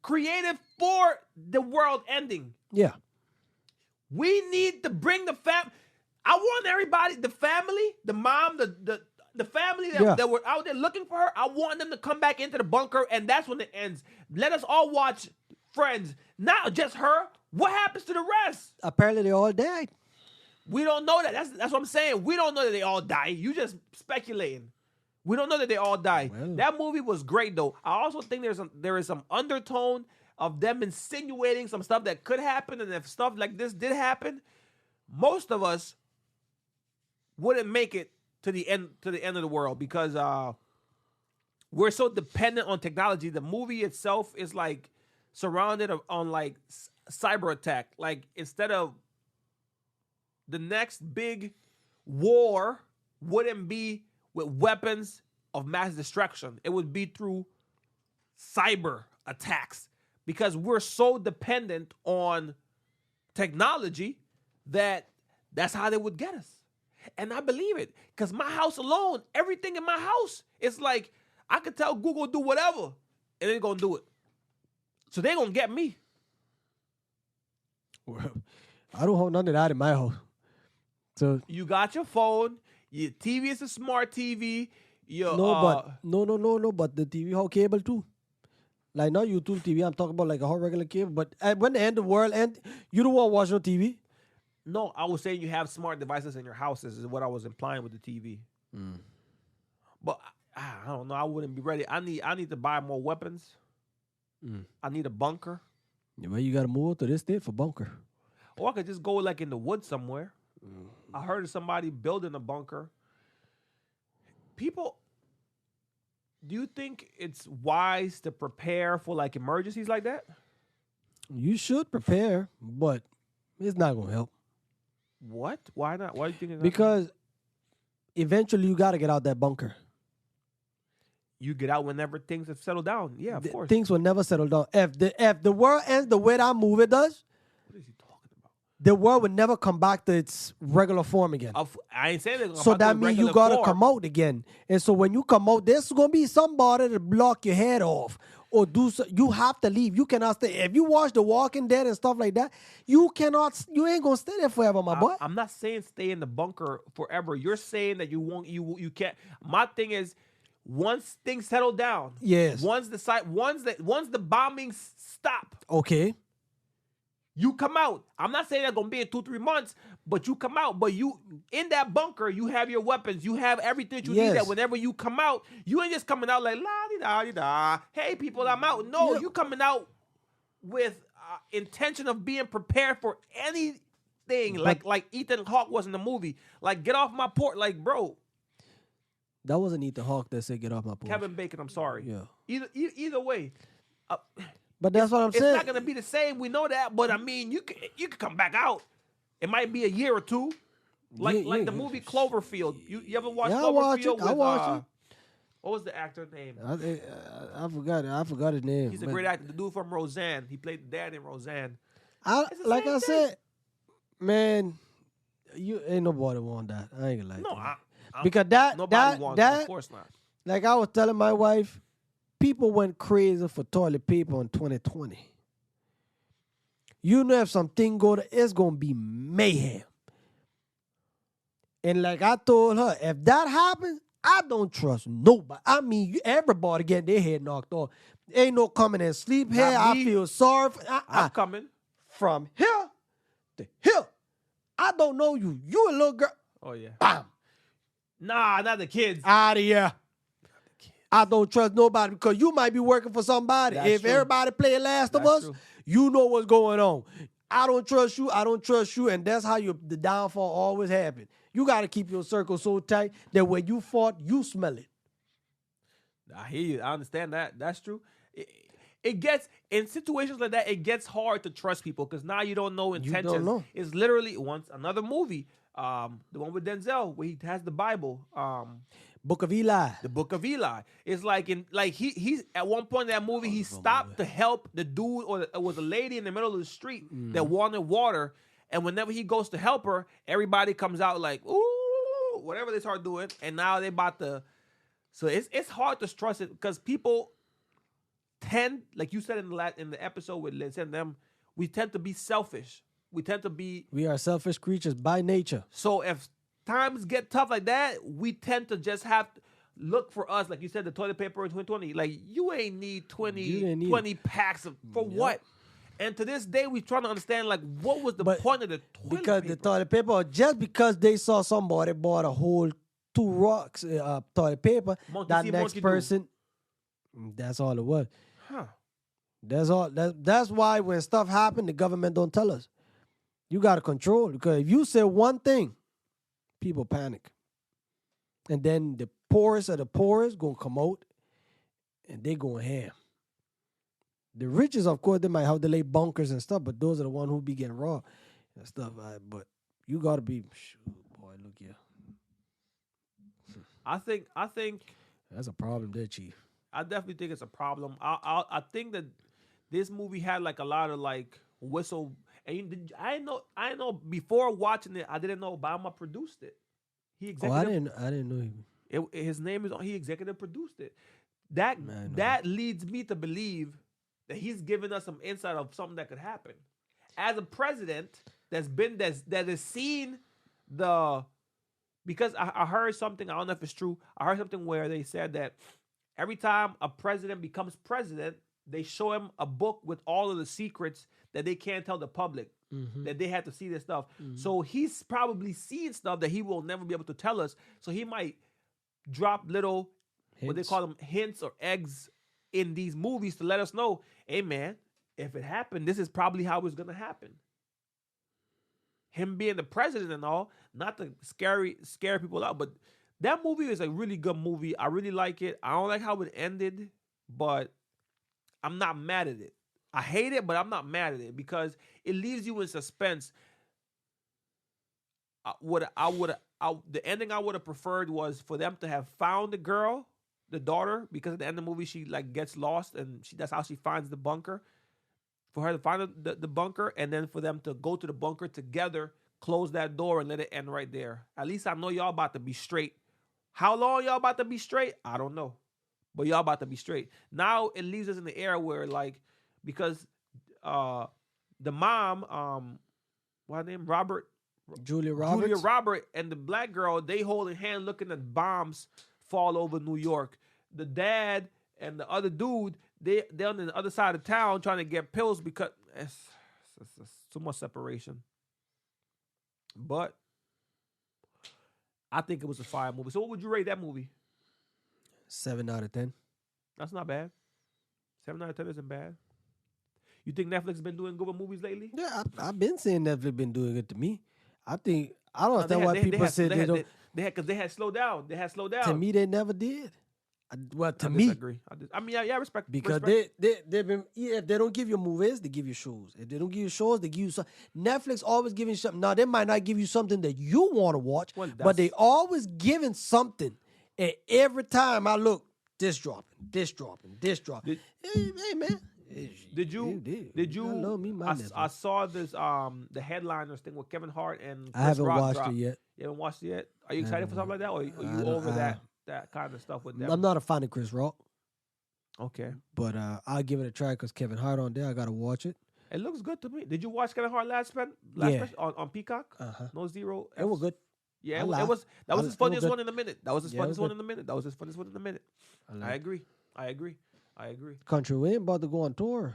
Speaker 1: created for the world ending.
Speaker 2: Yeah.
Speaker 1: We need to bring the I want everybody, the family, the mom, the family that were out there looking for her, I want them to come back into the bunker, and that's when it ends. Let us all watch Friends. Not just her. What happens to the rest?
Speaker 2: Apparently they all died.
Speaker 1: We don't know that. That's what I'm saying. We don't know that they all die. You just speculating. We don't know that they all die.
Speaker 2: Well.
Speaker 1: That movie was great, though. I also think there is some undertone of them insinuating some stuff that could happen, and if stuff like this did happen, most of us wouldn't make it to the end of the world because we're so dependent on technology. The movie itself is like surrounded on like cyber attack. Like instead of the next big war wouldn't be with weapons of mass destruction. It would be through cyber attacks because we're so dependent on technology that's how they would get us. And I believe it because my house alone, everything in my house, it's like I could tell Google do whatever and they're going to do it. So they're going to get me.
Speaker 2: Well, I don't have none of that in my house. So
Speaker 1: You got your phone, your TV is a smart TV. Your,
Speaker 2: but the TV how cable too. Like not YouTube TV, I'm talking about like a whole regular cable. But when the end of the world end, you don't want to watch no TV.
Speaker 1: No, I was saying you have smart devices in your houses is what I was implying with the TV. But I don't know. I wouldn't be ready. I need to buy more weapons. I need a bunker.
Speaker 2: Yeah, well, you got to move to this state for bunker.
Speaker 1: Or I could just go like in the woods somewhere. I heard of somebody building a bunker. People, do you think it's wise to prepare for like emergencies like that?
Speaker 2: You should prepare, but it's not going to help.
Speaker 1: What? Why not? Why do you think it's not?
Speaker 2: Because eventually you got to get out that bunker.
Speaker 1: You get out whenever things have settled down. Yeah, of course.
Speaker 2: Things will never settle down. If the world ends the way that movie does,
Speaker 1: What is he talking about?
Speaker 2: the world would never come back to its regular form again.
Speaker 1: I ain't saying that.
Speaker 2: So that means you got to come out again. And so when you come out, there's going to be somebody to block your head off or do so. You have to leave. You cannot stay. If you watch The Walking Dead and stuff like that, you ain't going to stay there forever, my boy.
Speaker 1: I'm not saying stay in the bunker forever. You're saying that you won't. You can't. My thing is, once things settle down,
Speaker 2: Yes.
Speaker 1: Once the bombings stop,
Speaker 2: Okay.
Speaker 1: you come out. I'm not saying that's gonna be in 2-3 months, but you come out. But you in that bunker, you have your weapons, you have everything you need.
Speaker 2: Yes.
Speaker 1: That whenever you come out, you ain't just coming out like la di da di da. Hey people, I'm out. No, you coming out with intention of being prepared for anything. Like Ethan Hawke was in the movie. Like get off my porch. Like bro.
Speaker 2: That wasn't Ethan Hawke that said get off my porch.
Speaker 1: Kevin Bacon, I'm sorry.
Speaker 2: Yeah.
Speaker 1: Either way.
Speaker 2: But that's what I'm saying.
Speaker 1: It's not gonna be the same. We know that, but I mean, you could come back out. It might be a year or two, like the movie Cloverfield. You ever watch Cloverfield?
Speaker 2: I watch it.
Speaker 1: What was the actor name?
Speaker 2: I forgot. I forgot his name.
Speaker 1: He's a great actor. The dude from Roseanne. He played the dad in Roseanne.
Speaker 2: Like I said, man, you ain't nobody want that. I ain't gonna lie.
Speaker 1: No,
Speaker 2: because
Speaker 1: nobody wants that. Of course not.
Speaker 2: Like I was telling my wife, people went crazy for toilet paper in 2020. You know if something go to, it's gonna be mayhem. And like I told her, if that happens, I don't trust nobody. I mean, everybody getting their head knocked off. Ain't no coming and sleep here. I feel sorry for
Speaker 1: I'm coming.
Speaker 2: From here to here. I don't know you. You a little girl.
Speaker 1: Oh yeah.
Speaker 2: Bam.
Speaker 1: Nah, not the kids.
Speaker 2: Out of here. I don't trust nobody because you might be working for somebody.
Speaker 1: That's
Speaker 2: if
Speaker 1: true.
Speaker 2: Everybody play Last of Us,
Speaker 1: true.
Speaker 2: you know what's going on. I don't trust you. I don't trust you. And that's how the downfall always happens. You got to keep your circle so tight that when you fought, you smell it.
Speaker 1: I hear you. I understand that. That's true. It gets, in situations like that, it gets hard to trust people because now you don't know intentions.
Speaker 2: You don't know.
Speaker 1: It's literally another movie, the one with Denzel where he has the Bible.
Speaker 2: Book of Eli.
Speaker 1: The Book of Eli. It's like he's at one point in that movie he stopped to help the dude or it was a lady in the middle of the street that wanted water, and whenever he goes to help her, everybody comes out like ooh whatever they start doing, and now they about to. So it's hard to trust it because people tend, like you said in the episode with Lindsay and them, we tend to be selfish. We
Speaker 2: are selfish creatures by nature.
Speaker 1: So if times get tough like that, we tend to just have to look for us, like you said, the toilet paper in 2020. Like you ain't need 20 packs for what? And to this day, we trying to understand like what was the point of the toilet
Speaker 2: because
Speaker 1: paper?
Speaker 2: The toilet paper, just because they saw somebody bought a whole 2 rocks toilet paper, that next person, that's all it was.
Speaker 1: Huh.
Speaker 2: That's all. That's why when stuff happen, the government don't tell us. You got to control, because if you say one thing, people panic. And then the poorest of the poorest going to come out and they going ham. The richest, of course, they might have to lay bunkers and stuff, but those are the ones who be getting raw and stuff. But you got to be, shoot, boy, look here.
Speaker 1: I think
Speaker 2: That's a problem there, Chief.
Speaker 1: I definitely think it's a problem. I think that this movie had like a lot of like whistle. And I didn't know before watching it. I didn't know Obama produced it. He
Speaker 2: Oh, I
Speaker 1: executive.
Speaker 2: didn't know him.
Speaker 1: His name is. He executive produced it. That
Speaker 2: Man, no.
Speaker 1: that leads me to believe that he's giving us some insight of something that could happen. As a president that has seen the, because I heard something, I don't know if it's true. I heard something where they said that every time a president becomes president, they show him a book with all of the secrets that they can't tell the public, that they had to see this stuff. So he's probably seen stuff that he will never be able to tell us. So he might drop little, what they
Speaker 2: Hints.
Speaker 1: call them, hints or eggs in these movies to let us know, hey man, if it happened, this is probably how it's gonna happen. Him being the president and all, not to scare people out, but that movie is a really good movie. I really like it. I don't like how it ended, but I'm not mad at it. I hate it, but I'm not mad at it because it leaves you in suspense. The ending I would have preferred was for them to have found the girl, the daughter, because at the end of the movie she like gets lost and that's how she finds the bunker. For her to find the bunker, and then for them to go to the bunker together, close that door, and let it end right there. At least I know y'all about to be straight. How long y'all about to be straight? I don't know. But y'all about to be straight. Now it leaves us in the air where, like, because the mom, what's her name?
Speaker 2: Julia Roberts.
Speaker 1: Julia Robert and the black girl, they holding hand looking at bombs fall over New York. The dad and the other dude, they're on the other side of town trying to get pills because it's too much separation. But I think it was a fire movie. So what would you rate that movie?
Speaker 2: 7 out of 10.
Speaker 1: That's not bad. 7 out of 10 isn't bad. You think Netflix has been doing good with movies lately?
Speaker 2: Yeah, I've been saying Netflix been doing it to me. I don't
Speaker 1: No,
Speaker 2: understand why people say they don't.
Speaker 1: Because they had slowed down. They had slowed down.
Speaker 2: To me, they never did. Well, to
Speaker 1: I
Speaker 2: me,
Speaker 1: disagree. I mean, yeah, respect.
Speaker 2: because
Speaker 1: respect.
Speaker 2: they've been, if they don't give you movies, they give you shows. If they don't give you shows, they give you some. Netflix always giving something. Now they might not give you something that you want to watch,
Speaker 1: Well,
Speaker 2: but they
Speaker 1: that's-
Speaker 2: always giving something. And every time I look, this dropping, this dropping, this dropping. Hey man,
Speaker 1: Did you?
Speaker 2: I love me my
Speaker 1: I
Speaker 2: Netflix.
Speaker 1: saw this the headliners thing with Kevin Hart and Chris
Speaker 2: I haven't
Speaker 1: Rock
Speaker 2: watched
Speaker 1: dropped.
Speaker 2: it yet.
Speaker 1: You haven't watched it yet? Are you excited for something like that, or are you
Speaker 2: don't-
Speaker 1: over that kind of stuff with them?
Speaker 2: I'm not a fan of Chris Rock,
Speaker 1: Okay,
Speaker 2: but I'll give it a try because Kevin Hart on there. I gotta watch it.
Speaker 1: it looks good to me. Did you watch Kevin Hart last
Speaker 2: Yeah.
Speaker 1: special on Peacock?
Speaker 2: Uh-huh.
Speaker 1: No Zero.
Speaker 2: It was good.
Speaker 1: Yeah,
Speaker 2: I
Speaker 1: it
Speaker 2: laughed.
Speaker 1: was. That was
Speaker 2: I-
Speaker 1: his
Speaker 2: it was
Speaker 1: funniest
Speaker 2: good.
Speaker 1: one in a minute. That was his
Speaker 2: Yeah, it was
Speaker 1: funniest one
Speaker 2: good.
Speaker 1: in a minute. That was his funniest one in a minute.
Speaker 2: I
Speaker 1: I
Speaker 2: like
Speaker 1: agree. I agree. I agree.
Speaker 2: Country Wayne about to go on tour.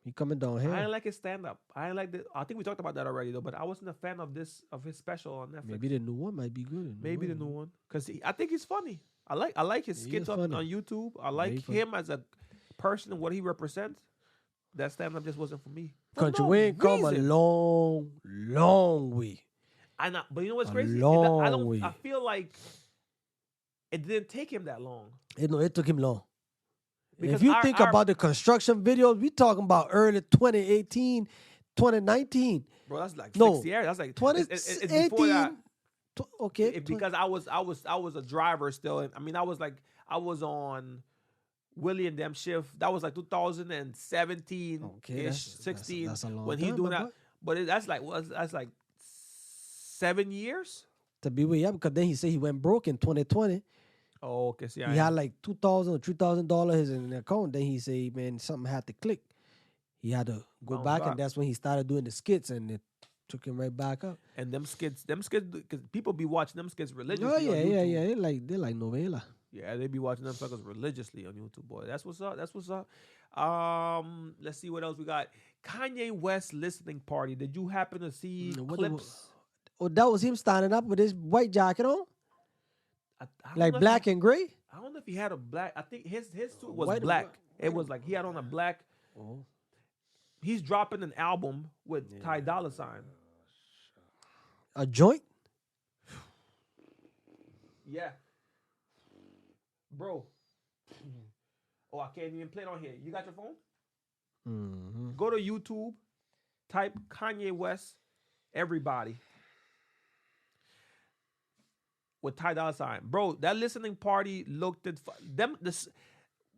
Speaker 2: He coming down here.
Speaker 1: I didn't like his stand up. I didn't like the. I think we talked about that already though. But I wasn't a fan of his special on Netflix.
Speaker 2: Maybe the new one might be good.
Speaker 1: Maybe the new one, because I think he's funny. I like his
Speaker 2: He
Speaker 1: skits
Speaker 2: is
Speaker 1: on
Speaker 2: funny.
Speaker 1: YouTube. I
Speaker 2: Very
Speaker 1: like
Speaker 2: funny.
Speaker 1: him as a person and what he represents. That stand up just wasn't for me. For
Speaker 2: Country
Speaker 1: no
Speaker 2: Wayne come a
Speaker 1: reason.
Speaker 2: long way.
Speaker 1: But you know what's
Speaker 2: a
Speaker 1: crazy?
Speaker 2: long way.
Speaker 1: I feel like it didn't take him that long.
Speaker 2: It took him long.
Speaker 1: Because
Speaker 2: if you think about the construction videos, we talking about early 2018, 2019.
Speaker 1: Bro, that's like
Speaker 2: No,
Speaker 1: 6 years. That's like
Speaker 2: 2018.
Speaker 1: it's before that.
Speaker 2: Okay.
Speaker 1: Because I was a driver still. And I mean, I was on Willie and them shift. That was like 2017
Speaker 2: Okay,
Speaker 1: ish,
Speaker 2: that's-
Speaker 1: 16
Speaker 2: that's a long
Speaker 1: when he
Speaker 2: time,
Speaker 1: doing
Speaker 2: my
Speaker 1: that.
Speaker 2: boy.
Speaker 1: But that's like 7 years.
Speaker 2: to be with you, because then he said he went broke in 2020.
Speaker 1: Oh, okay. See,
Speaker 2: He had like $2,000 or $3,000 in the account. Then he said, man, something had to click. He had to go
Speaker 1: Bounce
Speaker 2: back,
Speaker 1: back.
Speaker 2: and that's when he started doing the skits, and it took him right back up.
Speaker 1: and them skits, because people be watching them skits religiously.
Speaker 2: Oh
Speaker 1: on
Speaker 2: yeah,
Speaker 1: YouTube.
Speaker 2: yeah. They're like novela.
Speaker 1: Yeah, they be watching them suckers religiously on YouTube, boy. That's what's up. That's what's up. Let's see what else we got. Kanye West listening party. Did you happen to see
Speaker 2: What
Speaker 1: clips?
Speaker 2: Oh, that was him standing up with his white jacket on,
Speaker 1: I don't
Speaker 2: like
Speaker 1: know if
Speaker 2: black
Speaker 1: he-
Speaker 2: and gray.
Speaker 1: I don't know if he had a black. I think his suit was
Speaker 2: White and
Speaker 1: black.
Speaker 2: black.
Speaker 1: It was like he had on a black.
Speaker 2: Oh.
Speaker 1: He's dropping an album with Ty Dolla $ign.
Speaker 2: A joint.
Speaker 1: Yeah, bro. Oh, I can't even play it on here. You got your phone?
Speaker 2: Mm-hmm.
Speaker 1: Go to YouTube, type Kanye West, everybody. with Ty Dolla Sign, bro. That listening party looked at them. This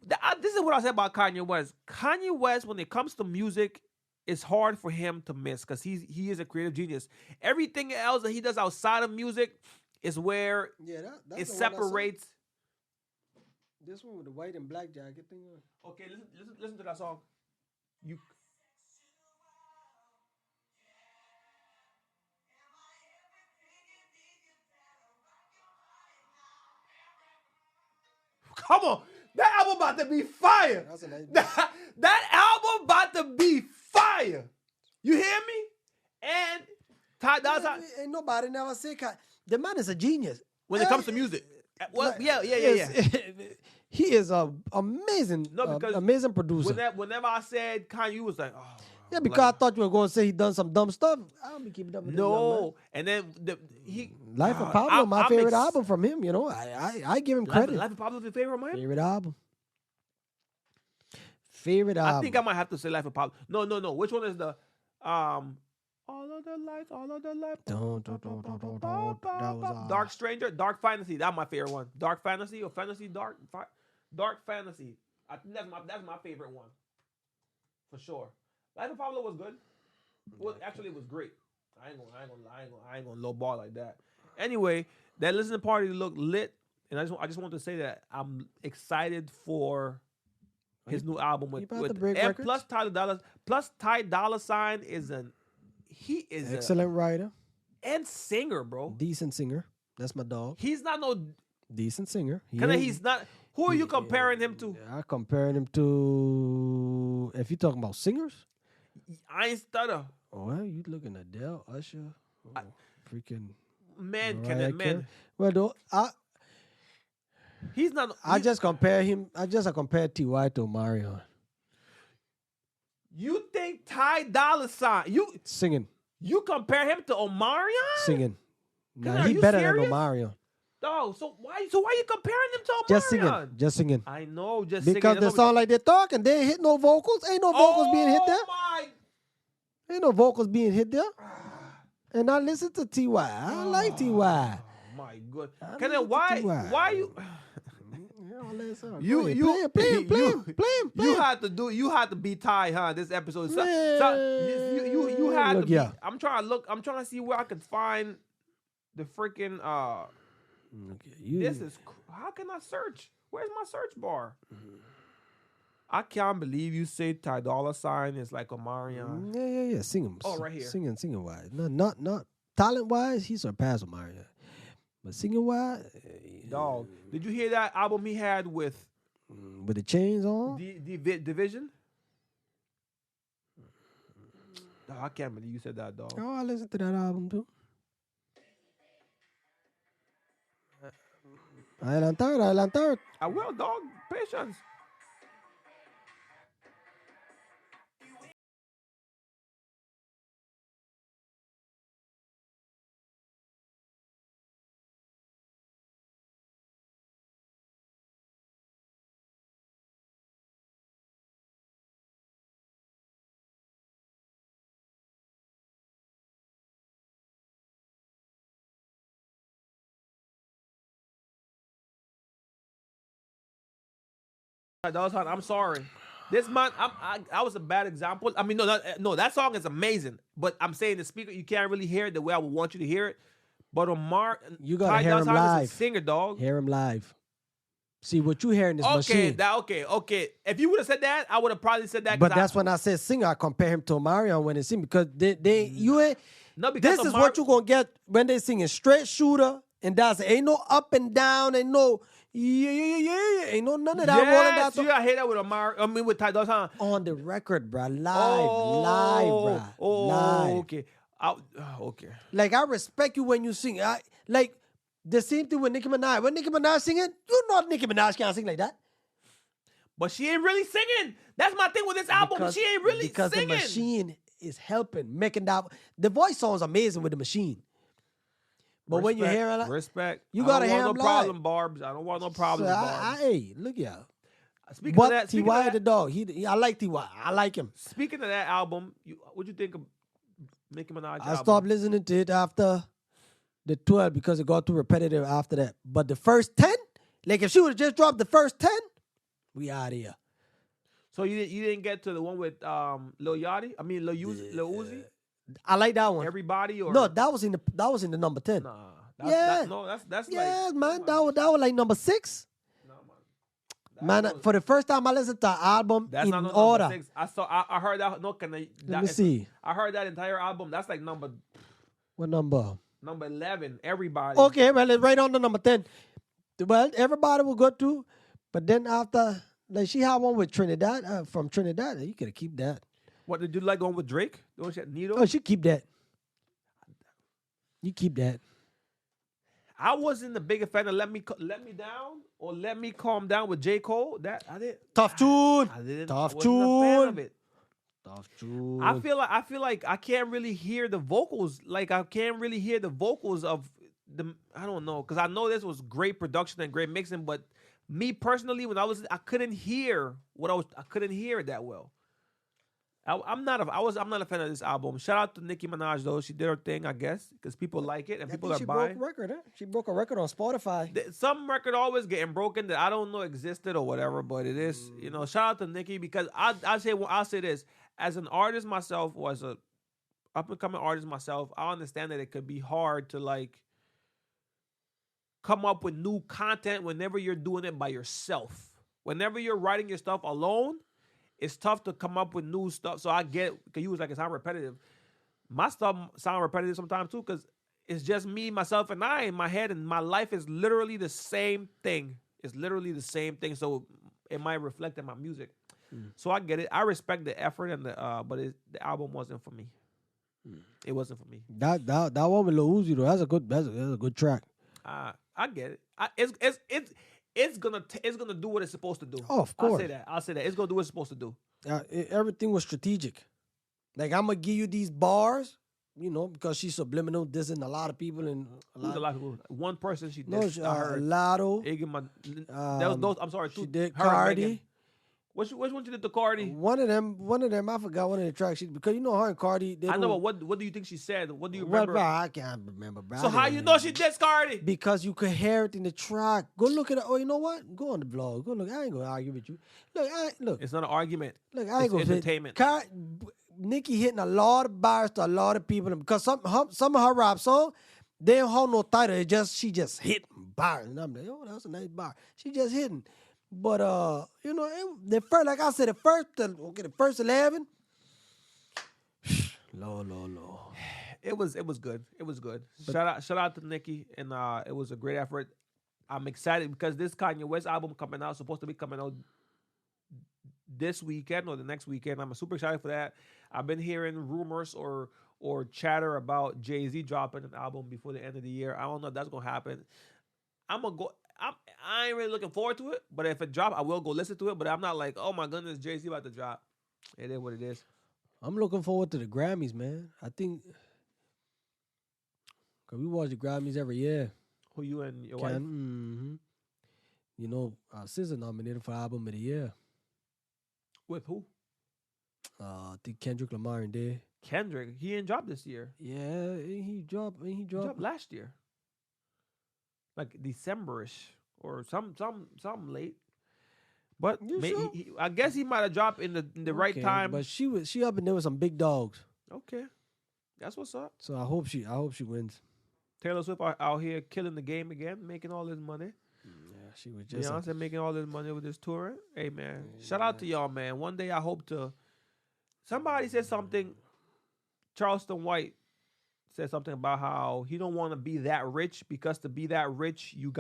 Speaker 1: is what I said about Kanye West. Kanye West, when it comes to music, it's hard for him to miss because he is a creative genius. Everything else that he does outside of music is where
Speaker 2: that's
Speaker 1: it
Speaker 2: the one I saw.
Speaker 1: separates.
Speaker 2: This one with the white and black jacket thing on.
Speaker 1: Okay, listen to that song. You. Come on, that album about to be fire.
Speaker 2: That's a nice
Speaker 1: That album about to be fire. You hear me? And Ty Dolla Sign,
Speaker 2: Ain't nobody never say the man is a genius
Speaker 1: when it comes to music. Well,
Speaker 2: Like,
Speaker 1: yeah.
Speaker 2: He is a amazing,
Speaker 1: No, because
Speaker 2: amazing producer.
Speaker 1: Whenever I said Kanye, you was like, oh.
Speaker 2: Yeah, because I thought you were going to say he done some dumb stuff. I don't be keeping up with this young man.
Speaker 1: No, and then
Speaker 2: Life of Pablo, my
Speaker 1: I'm
Speaker 2: favorite album from him. You know, I give him credit.
Speaker 1: Life of Pablo's your favorite, man.
Speaker 2: Favorite album. Favorite album.
Speaker 1: I think I might have to say Life of Pablo. No. Which one is the all of the lights, all of the lights.
Speaker 2: Don't. That was
Speaker 1: Dark Stranger, Dark Fantasy. That's my favorite one. Dark Fantasy or Fantasy Dark Fantasy. I think that's my favorite one for sure. Life of Pablo was good. Well, actually, it was great. I ain't gonna low ball like that. Anyway, that listening party looked lit, and I just want to say that I'm excited for his new album with and plus Ty Dolla Sign is he is
Speaker 2: excellent writer
Speaker 1: and singer, bro.
Speaker 2: Decent singer. That's my dog.
Speaker 1: He's not no
Speaker 2: decent singer.
Speaker 1: He's not. Who are you comparing him to?
Speaker 2: I comparing him to. If you're talking about singers,
Speaker 1: I ain't stutter.
Speaker 2: Oh, well, you looking at Adele, Usher, freaking
Speaker 1: man.
Speaker 2: Mariah
Speaker 1: Can that man?
Speaker 2: Carey. Well, though
Speaker 1: he's not.
Speaker 2: I just compare him. I compare T.Y. to Omarion.
Speaker 1: You think Ty Dolla Sign?
Speaker 2: Singing.
Speaker 1: You compare him to Omarion?
Speaker 2: Singing. Nah,
Speaker 1: Are
Speaker 2: he
Speaker 1: you
Speaker 2: better
Speaker 1: serious?
Speaker 2: than Omarion.
Speaker 1: Oh, so why you comparing him to Omarion?
Speaker 2: Just singing.
Speaker 1: I know, just
Speaker 2: because
Speaker 1: singing.
Speaker 2: they sound like they're talking. They ain't hit no vocals. Ain't no vocals being hit there.
Speaker 1: My.
Speaker 2: Ain't no vocals being hit there. And I listen to T.Y. I like T.Y.
Speaker 1: My good. Why you?
Speaker 2: You
Speaker 1: You had to be Ty, huh? This episode. You had to be.
Speaker 2: Yeah.
Speaker 1: I'm trying to see where I could find the freaking this is how can I search? Where's my search bar? I can't believe you say Ty Dolla Sign is like Omarion.
Speaker 2: Yeah. Sing him.
Speaker 1: Oh, right here.
Speaker 2: Singing wise. Not talent wise. He surpassed Omarion. But singing wise,
Speaker 1: dog. Did you hear that album he had with
Speaker 2: the chains on?
Speaker 1: Division? Dog, I can't believe you said that, dog.
Speaker 2: Oh, I listened to that album too. Adelantar.
Speaker 1: I will, dog. Patience. I'm sorry. This month, I was a bad example. I mean, no, that song is amazing. But I'm saying the speaker, you can't really hear it the way I would want you to hear it. But
Speaker 2: you gotta hear him live.
Speaker 1: Is a singer, dog.
Speaker 2: Hear him live. See what you hear in this machine.
Speaker 1: Okay. If you would have said that, I would have probably said that.
Speaker 2: But that's when I said singer. I compare him to Omarion when they sing because you ain't.
Speaker 1: No, because
Speaker 2: this is what you gonna get when they singing straight shooter and that's ain't no up and down, ain't no. Yeah. Ain't no none of that rolling down.
Speaker 1: Yes, I hate that with Omar. I mean with Ty Dolla Sign.
Speaker 2: On the record, bro. Live, bro. Live.
Speaker 1: Okay. Okay.
Speaker 2: Like I respect you when you sing. Like the same thing with Nicki Minaj. When Nicki Minaj singing, you know Nicki Minaj can't sing like that.
Speaker 1: But she ain't really singing. That's my thing with this album. She ain't really
Speaker 2: because
Speaker 1: singing.
Speaker 2: The machine is helping making that. The voice sounds amazing with the machine. But when you hear it, you gotta hear him live.
Speaker 1: I don't want no problem, Barbs. I don't want no problems, Barbs.
Speaker 2: Hey, look y'all.
Speaker 1: Speaking of that,
Speaker 2: T.Y. the dog. I like T.Y. I like him.
Speaker 1: Speaking of that album, what'd you think of Nicki Minaj?
Speaker 2: I stopped listening to it after the 12 because it got too repetitive after that. But the first 10, like if she would have just dropped the first 10, we out of here.
Speaker 1: So you didn't get to the one with Lil Yachty? I mean Lil Uzi?
Speaker 2: I like that one.
Speaker 1: Everybody or
Speaker 2: No, that was in the number 10.
Speaker 1: Nah.
Speaker 2: Yeah.
Speaker 1: That's
Speaker 2: Yeah,
Speaker 1: like
Speaker 2: man. That was like number 6.
Speaker 1: No, man.
Speaker 2: Man, for the first time I listened to the album
Speaker 1: That's
Speaker 2: in
Speaker 1: not no
Speaker 2: order.
Speaker 1: number 6. I heard that. No,
Speaker 2: Let me see.
Speaker 1: I heard that entire album. That's like number
Speaker 2: What number?
Speaker 1: 11. Everybody.
Speaker 2: Okay, well, it's right on the number 10. Well, everybody will go to, but then after, like she had one with Trinidad, from Trinidad. You could keep that.
Speaker 1: What did you like going with Drake? Don't you Nito?
Speaker 2: Oh, she keep that. You keep that.
Speaker 1: I wasn't the biggest fan of Let Me Down or Let Me Calm Down with J. Cole. That I didn't.
Speaker 2: Tough tune.
Speaker 1: I didn't.
Speaker 2: Tough
Speaker 1: I wasn't a fan of
Speaker 2: tune.
Speaker 1: it.
Speaker 2: Tough tune.
Speaker 1: I feel like I can't really hear the vocals. Like I can't really hear the vocals of the. I don't know because I know this was great production and great mixing, but me personally, when I couldn't hear I couldn't hear it that well. I'm not a fan of this album. Shout out to Nicki Minaj though. She did her thing, I guess, because people like it and people are
Speaker 2: she
Speaker 1: buying.
Speaker 2: broke a record, huh? She broke a record on Spotify.
Speaker 1: Some record always getting broken that I don't know existed or whatever, but it is. Shout out to Nicki because I'll say this as an artist myself or as a up and coming artist myself. I understand that it could be hard to like come up with new content whenever you're doing it by yourself. Whenever you're writing your stuff alone, it's tough to come up with new stuff. So I get it, because you was like, it sound repetitive. My stuff sound repetitive sometimes too, because it's just me, myself, and I in my head, and my life is literally the same thing. It's literally the same thing. So it might reflect in my music. So I get it. I respect the effort and but the album wasn't for me. It wasn't for me.
Speaker 2: That one with Lil Uzi though, that's a good track.
Speaker 1: I get it. It's gonna do what it's supposed to do.
Speaker 2: Oh, of course.
Speaker 1: I'll say that. It's gonna do what it's supposed to do.
Speaker 2: Everything was strategic. Like I'm gonna give you these bars, because she's subliminal, dissing a lot of people and a lot of
Speaker 1: people. One person she did.
Speaker 2: I heard Lotto.
Speaker 1: I'm sorry.
Speaker 2: She did Cardi.
Speaker 1: Which one you did to Cardi?
Speaker 2: One of them. I forgot one of the tracks because her and Cardi.
Speaker 1: I know, but what do you think she said? What do you remember?
Speaker 2: Well, I can't remember. Bro.
Speaker 1: So how you know she did Cardi?
Speaker 2: Because you could hear it in the track. Go look at it. Oh, you know what? Go on the blog. Go look. I ain't gonna argue with you. Look.
Speaker 1: It's not an argument.
Speaker 2: Look, I ain't gonna
Speaker 1: entertainment.
Speaker 2: Nicki hitting a lot of bars to a lot of people because some of her rap songs, they don't hold no title. She just hitting bars, and I'm like, oh, that's a nice bar. She just hitting. But the first, like I said, the first 11, low.
Speaker 1: It was good. It was good. Shout out to Nicki, and it was a great effort. I'm excited because this Kanye West album supposed to be coming out this weekend or the next weekend. I'm super excited for that. I've been hearing rumors or chatter about Jay-Z dropping an album before the end of the year. I don't know if that's gonna happen. I ain't really looking forward to it, but if it drops, I will go listen to it. But I'm not like, oh my goodness, Jay-Z about to drop. It is what it is.
Speaker 2: I'm looking forward to the Grammys, man. I think because we watch the Grammys every year.
Speaker 1: Who you and your wife?
Speaker 2: Mm-hmm. SZA nominated for Album of the Year.
Speaker 1: With who?
Speaker 2: I think Kendrick Lamar and there.
Speaker 1: Kendrick, he didn't drop this year.
Speaker 2: Yeah, he dropped. He dropped
Speaker 1: last year. Like Decemberish or some late, but
Speaker 2: sure?
Speaker 1: I guess he might have dropped in the right time.
Speaker 2: But she up in there with some big dogs.
Speaker 1: Okay, that's what's up.
Speaker 2: So I hope she wins.
Speaker 1: Taylor Swift out here killing the game again, making all this money.
Speaker 2: Yeah, she was just
Speaker 1: Beyonce making all this money with this touring. Hey man, shout out to y'all, man. One day I hope to. Somebody said something. Charleston White said something about how he don't want to be that rich because to be that rich you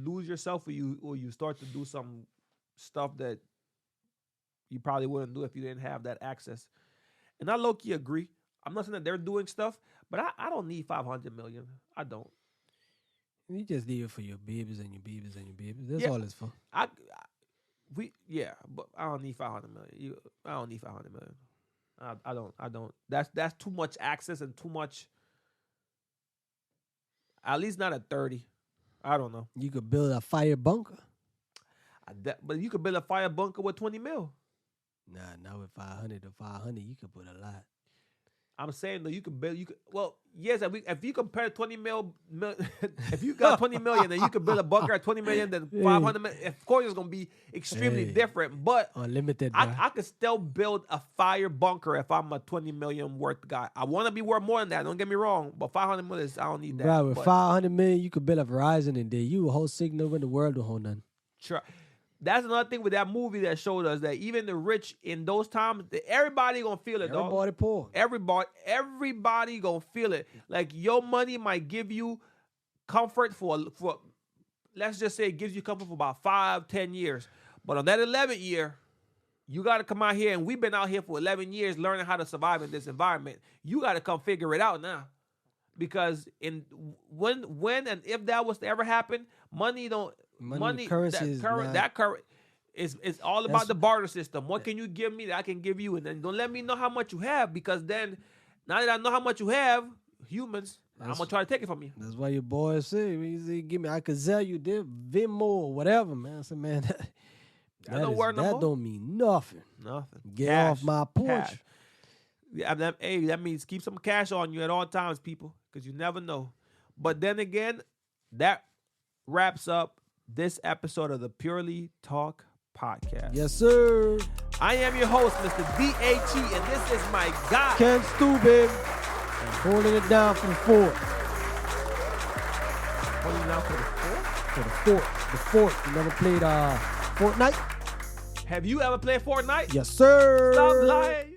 Speaker 1: lose yourself or you start to do some stuff that you probably wouldn't do if you didn't have that access. And I low-key agree. I'm not saying that they're doing stuff, but I don't need $500 million. I don't.
Speaker 2: You just need it for your babies and your babies and your babies. That's all it's for.
Speaker 1: But I don't need $500 million. I don't need $500 million. I don't. That's too much access and too much. At least not at 30. I don't know.
Speaker 2: You could build a fire bunker.
Speaker 1: But you could build a fire bunker with 20 mil.
Speaker 2: Nah, not with 500 to 500. You could put a lot.
Speaker 1: I'm saying though, you could build. Well, yes. If you compare 20 mil, if you got 20 million, then you could build a bunker at 20 million. Then 500 million. Of course, it's gonna be extremely different. But
Speaker 2: unlimited.
Speaker 1: I could still build a fire bunker if I'm a 20 million worth guy. I want to be worth more than that. Don't get me wrong. But 500 million, I don't need that.
Speaker 2: Right, with 500 million, you could build a Verizon in there. You a whole signal in the world, don't hold nothing.
Speaker 1: Sure. That's another thing with that movie that showed us that even the rich in those times, everybody gonna feel it, dog.
Speaker 2: Everybody poor.
Speaker 1: Everybody gonna feel it. Like your money might give you comfort for let's just say it gives you comfort for about 5-10 years. But on that 11th year, you gotta come out here, and we've been out here for 11 years learning how to survive in this environment. You gotta come figure it out now. Because when and if that was to ever happen, money currency it's all about the barter system. What can you give me that I can give you? And then don't let me know how much you have, because then now that I know how much you have, humans, I'm gonna try to take it from you.
Speaker 2: That's why your boys say, give me, I could sell you this Venmo or whatever, man. I said, man, that don't mean nothing.
Speaker 1: Nothing.
Speaker 2: Get off my porch.
Speaker 1: Cash. Yeah, that means keep some cash on you at all times, people, because you never know. But then again, that wraps up this episode of the Purely Talk Podcast.
Speaker 2: Yes, sir.
Speaker 1: I am your host, Mr. D.A.T., and this is my guy,
Speaker 2: Ken Stubin. I'm holding it down for the fourth.
Speaker 1: Holding it down for the fourth?
Speaker 2: For the fourth. You never played Fortnite?
Speaker 1: Have you ever played Fortnite?
Speaker 2: Yes, sir.
Speaker 1: Stop lying.